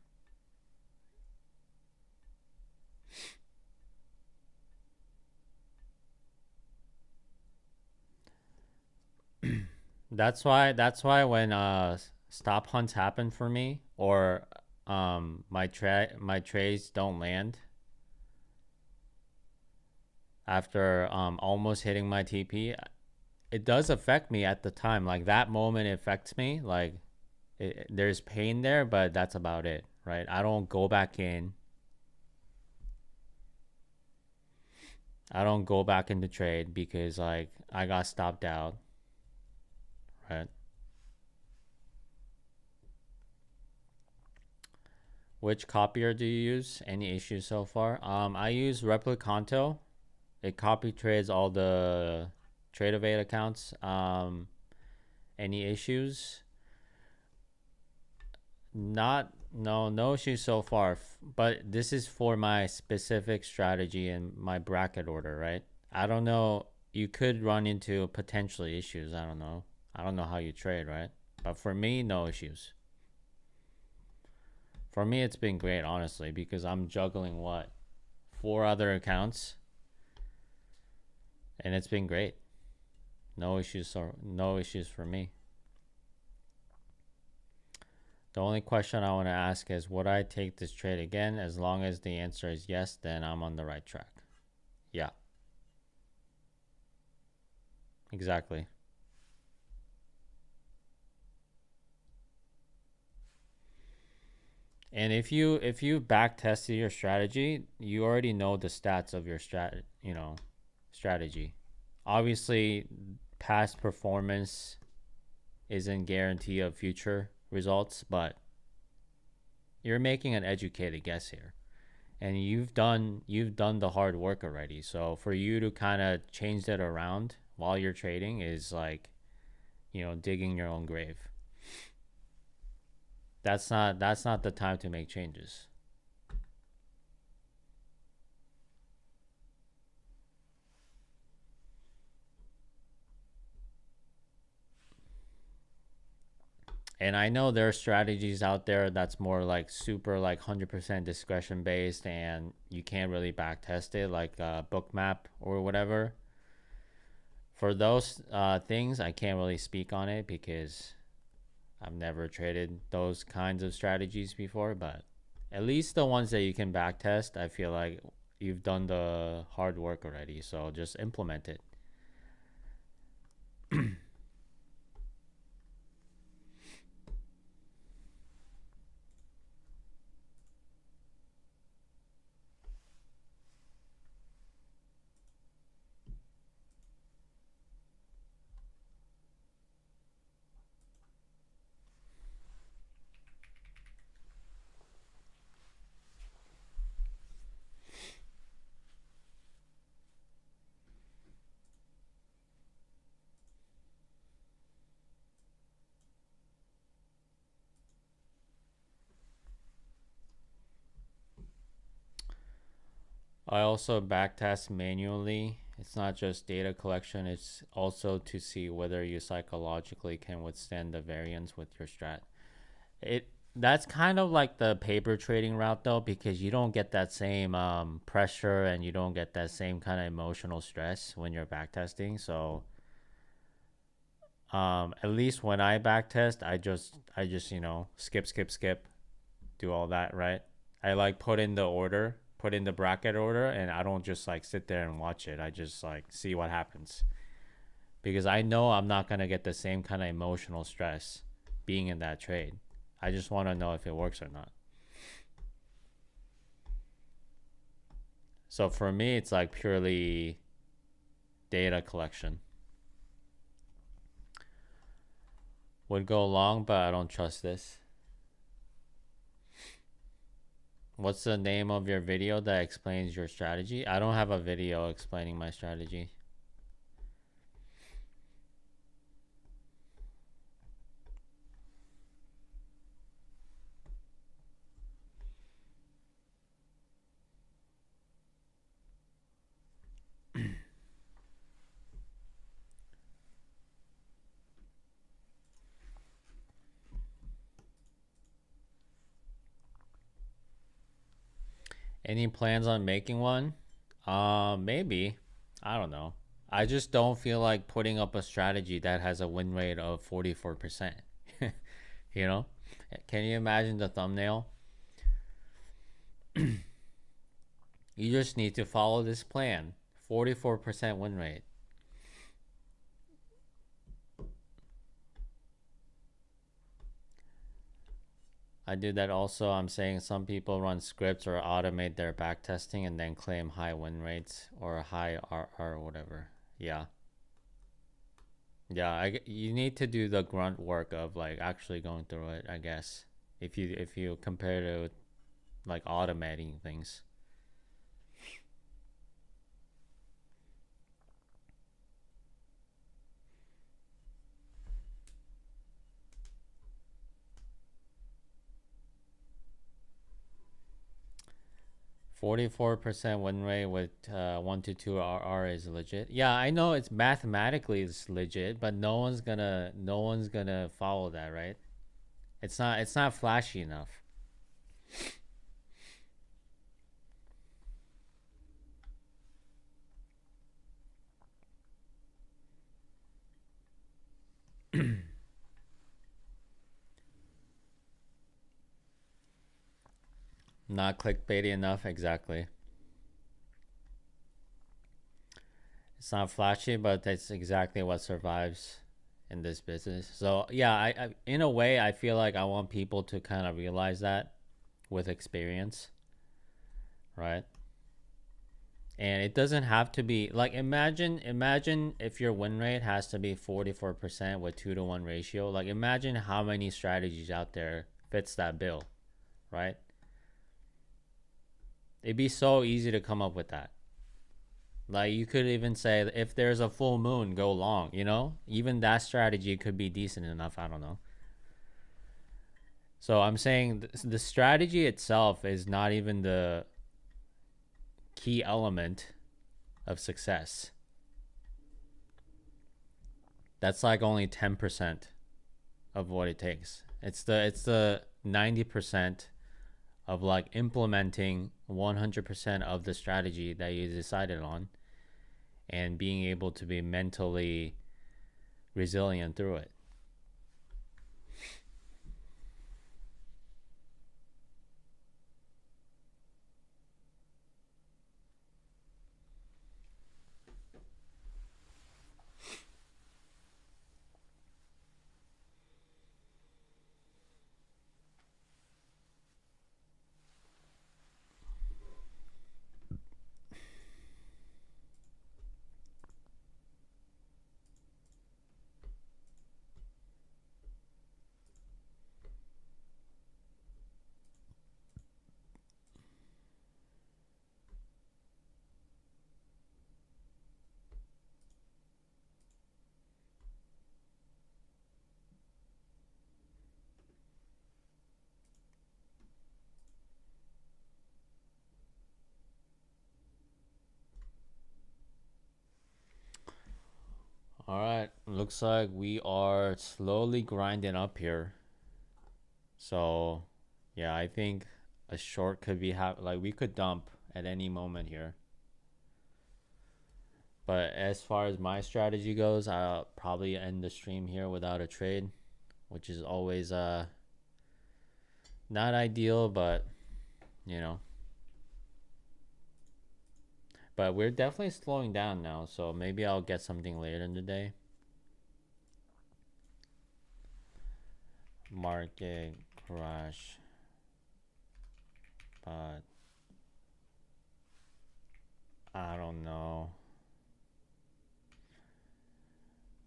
That's why when stop hunts happen for me, or my trades don't land after almost hitting my TP, it does affect me at the time. Like that moment it affects me. Like there's pain there, but that's about it, right? I don't go back in. I don't go back into trade because like I got stopped out, right? Which copier do you use? Any issues so far? I use Replicanto. It copy trades all the Trade accounts. Any issues? Not no issues so far. But this is for my specific strategy and my bracket order, right? I don't know. You could run into potentially issues. I don't know. I don't know how you trade, right? But for me, no issues. For me, it's been great, honestly, because I'm juggling what, 4 other accounts, and it's been great. No issues, or no issues for me. The only question I want to ask is, would I take this trade again? As long as the answer is yes, then I'm on the right track. Yeah, exactly. And if you back tested your strategy, you already know the stats of your strategy. Obviously, past performance isn't guarantee of future results, but you're making an educated guess here. And you've done the hard work already. So for you to kind of change that around while you're trading is like, digging your own grave. That's not the time to make changes. And I know there are strategies out there that's more like super like 100% discretion based, and you can't really back test it, like Bookmap or whatever. For those things, I can't really speak on it because I've never traded those kinds of strategies before. But at least the ones that you can back test, I feel like you've done the hard work already. So just implement it. I also backtest manually. It's not just data collection, it's also to see whether you psychologically can withstand the variance with your strat. It That's kind of like the paper trading route though, because you don't get that same pressure and you don't get that same kind of emotional stress when you're backtesting. So at least when I backtest, I just skip, do all that, right? I like put in the bracket order, and I don't just like sit there and watch it. I just like see what happens because I know I'm not gonna get the same kind of emotional stress being in that trade. I just want to know if it works or not. So for me, it's like purely data collection. Would go long, but I don't trust this. What's the name of your video that explains your strategy? I don't have a video explaining my strategy. Any plans on making one? Maybe. I don't know. I just don't feel like putting up a strategy that has a win rate of 44%. You know? Can you imagine the thumbnail? You just need to follow this plan. 44% win rate. I do that also. I'm saying some people run scripts or automate their backtesting and then claim high win rates or high RR or whatever. Yeah. Yeah, you need to do the grunt work of like actually going through it, I guess. If you compare to like automating things. 44% win rate with 1 to 2 RR is legit. Yeah, I know it's mathematically it's legit, but no one's gonna follow that, right? It's not flashy enough. Not clickbaity enough, exactly. It's not flashy, but that's exactly what survives in this business. So yeah, I in a way I feel like I want people to kind of realize that with experience, right? And it doesn't have to be like imagine if your win rate has to be 44% with 2-to-1 ratio. Like imagine how many strategies out there fits that bill, right? It'd be so easy to come up with that. Like you could even say if there's a full moon, go long, you know? Even that strategy could be decent enough, I don't know. So I'm saying the strategy itself is not even the key element of success. That's like only 10% of what it takes. It's the 90% of like implementing 100% of the strategy that you decided on and being able to be mentally resilient through it. looks like we are slowly grinding up here. So, yeah, I think a short could be like we could dump at any moment here. But as far as my strategy goes, I'll probably end the stream here without a trade, which is always not ideal, but you know. But we're definitely slowing down now, so maybe I'll get something later in the day. Market crash, but I don't know.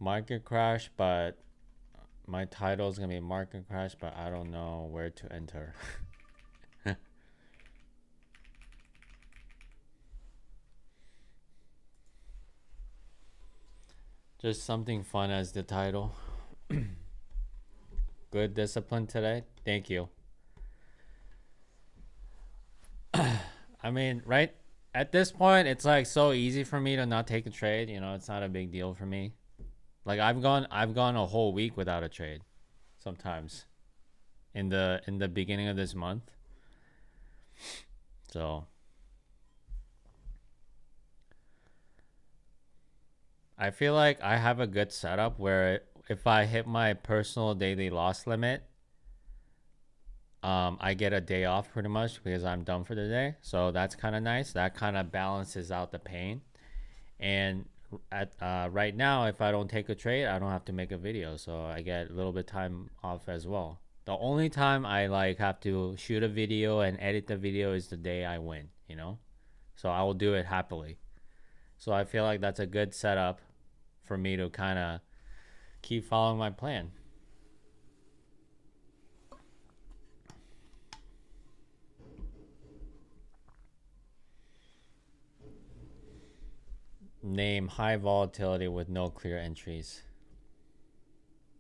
Market crash, but my title is gonna be market crash, but I don't know where to enter. Just something fun as the title. Good discipline today. Thank you. I mean, right at this point, it's like so easy for me to not take a trade. You know, it's not a big deal for me. Like I've gone a whole week without a trade. Sometimes, in the beginning of this month. So I feel like I have a good setup where if I hit my personal daily loss limit, I get a day off pretty much because I'm done for the day. So that's kind of nice. That kind of balances out the pain. And at right now, if I don't take a trade, I don't have to make a video. So I get a little bit time off as well. The only time I like have to shoot a video and edit the video is the day I win, you know? So I will do it happily. So I feel like that's a good setup for me to kind of keep following my plan. Name high volatility with no clear entries.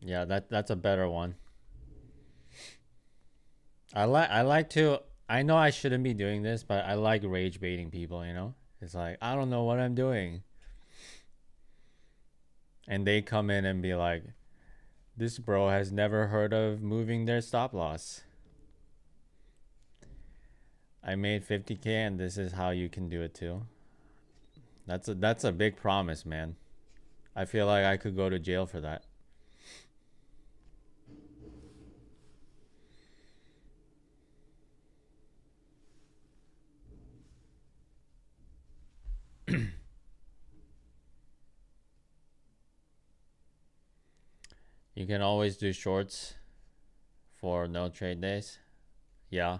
Yeah, that's a better one. I like to I know I shouldn't be doing this, but I like rage baiting people, you know? It's like I don't know what I'm doing. And they come in and be like, this bro has never heard of moving their stop loss. I made 50K and this is how you can do it too. That's a big promise, man. I feel like I could go to jail for that. You can always do shorts for no trade days. Yeah.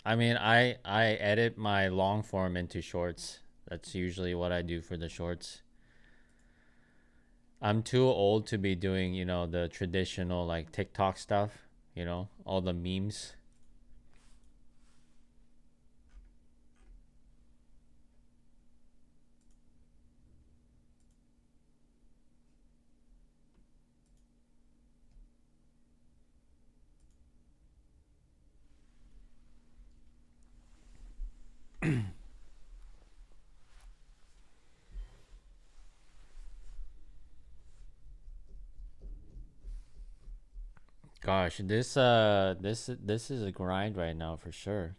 I mean, I edit my long form into shorts. That's usually what I do for the shorts. I'm too old to be doing, you know, the traditional like TikTok stuff, you know, all the memes. Gosh, this is a grind right now for sure.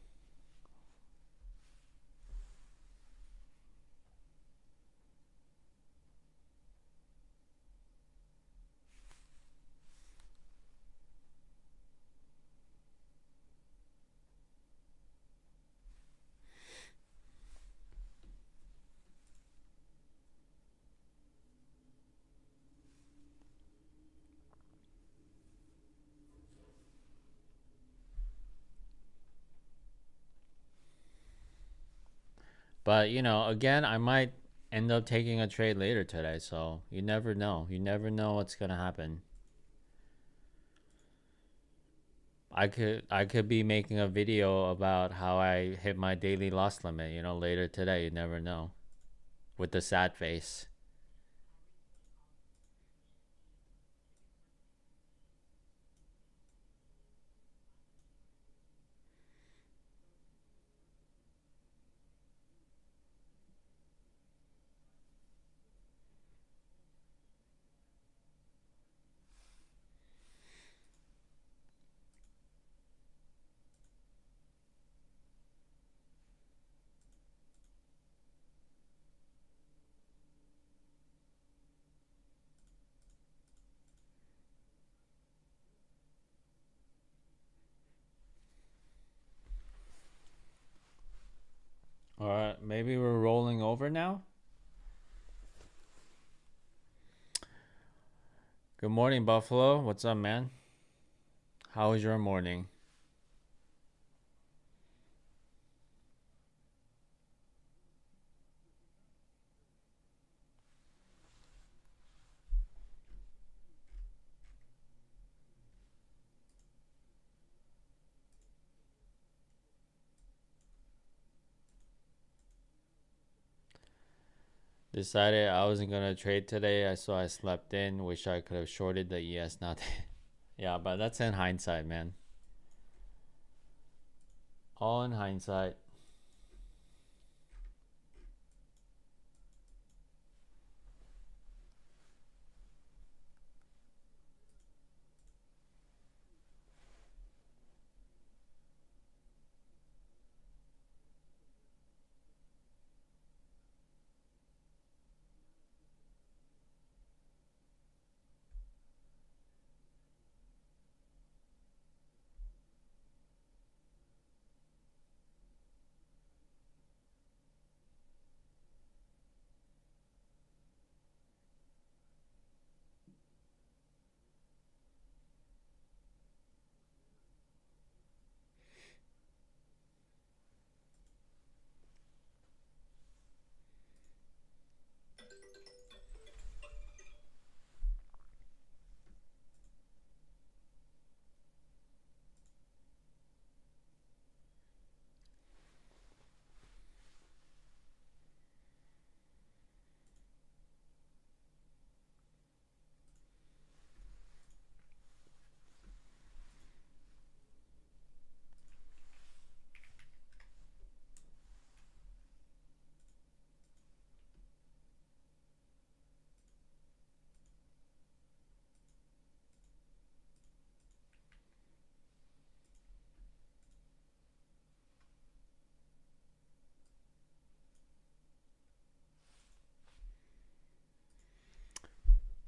But, you know, again, I might end up taking a trade later today, so you never know. You never know what's going to happen. I could be making a video about how I hit my daily loss limit, you know, later today. You never know. With the sad face. All right, maybe we're rolling over now. Good morning, Buffalo. What's up, man? How was your morning? Decided I wasn't gonna trade today, so I slept in. Wish I could have shorted the ES. Not, yeah, but that's in hindsight, man. All in hindsight.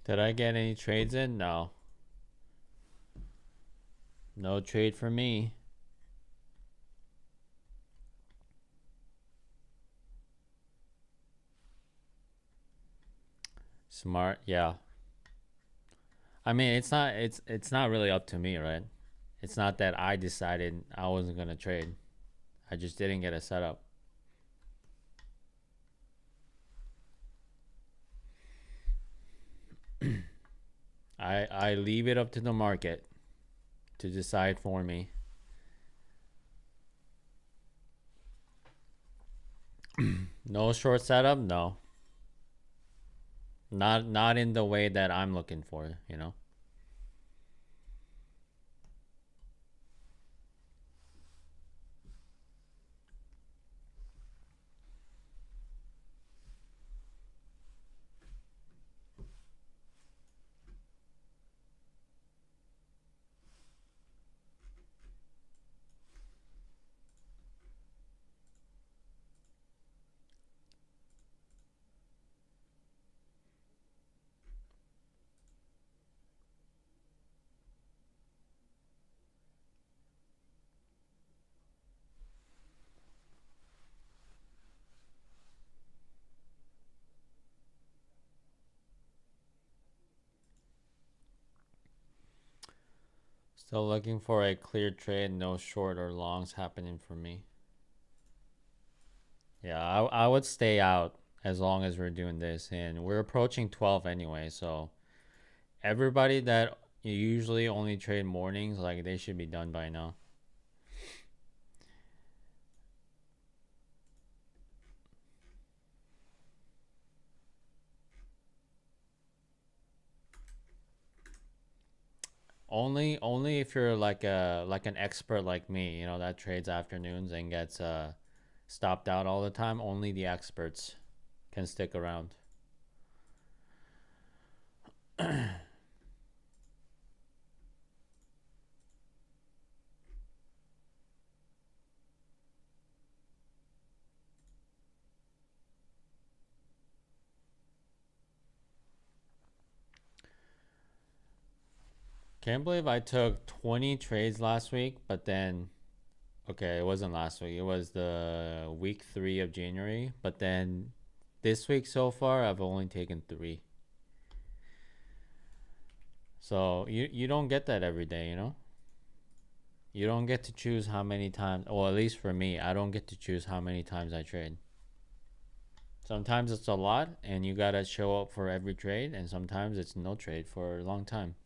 Did I get any trades in? No. No trade for me. Smart, yeah. I mean, it's not really up to me, right? It's not that I decided I wasn't gonna trade. I just didn't get a setup. I leave it up to the market to decide for me. No short setup, no. Not in the way that I'm looking for, you know. Still looking for a clear trade, no short or longs happening for me. Yeah, I would stay out as long as we're doing this, and we're approaching 12 anyway, so everybody that usually only trade mornings, like they should be done by now. Only if you're like an expert like me, you know, that trades afternoons and gets stopped out all the time. Only the experts can stick around. Can't believe I took 20 trades last week, but then Okay, it wasn't last week. It was the week 3 of January. But then this week so far, I've only taken 3. So you don't get that every day, you know? You don't get to choose how many times, or at least for me, I don't get to choose how many times I trade. Sometimes it's a lot and you gotta show up for every trade, and sometimes it's no trade for a long time.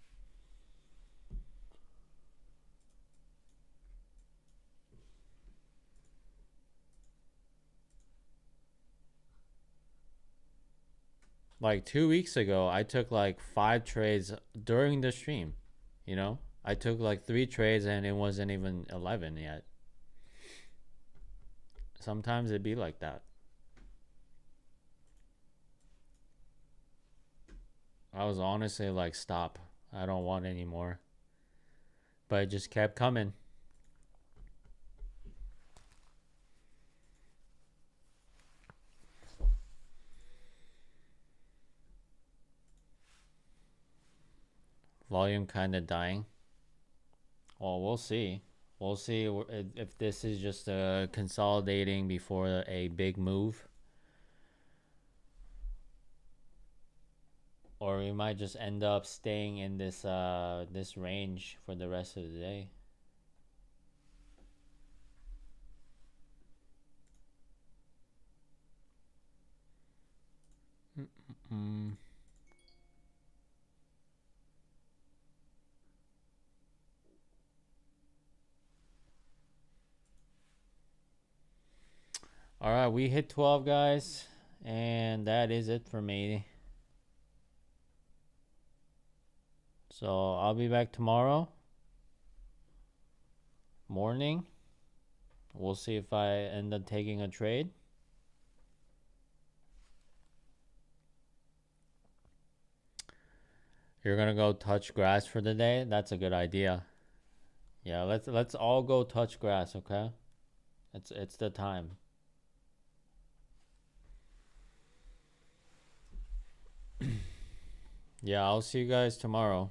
Like 2 weeks ago, I took like 5 trades during the stream, you know? I took like 3 trades and it wasn't even 11 yet. Sometimes it'd be like that. I was honestly like, stop. I don't want any more. But it just kept coming. Volume kind of dying. Well, we'll see. We'll see if this is just consolidating before a big move, or we might just end up staying in this range for the rest of the day. Mm. All right, we hit 12, guys, and that is it for me. So I'll be back tomorrow morning. We'll see if I end up taking a trade. You're gonna go touch grass for the day? That's a good idea. Yeah, let's all go touch grass, okay? It's the time. Yeah, I'll see you guys tomorrow.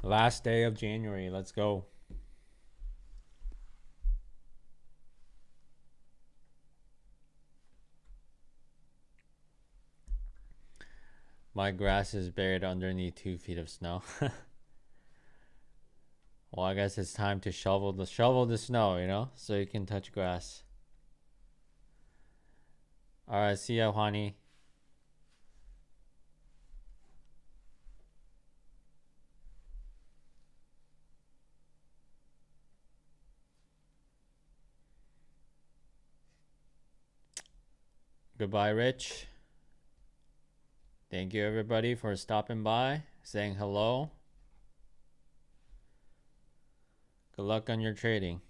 Last day of January. Let's go. My grass is buried underneath 2 feet of snow. Well, I guess it's time to shovel the snow, you know, so you can touch grass. All right, see ya, Juani. Goodbye, Rich. Thank you, everybody, for stopping by, saying hello. Good luck on your trading.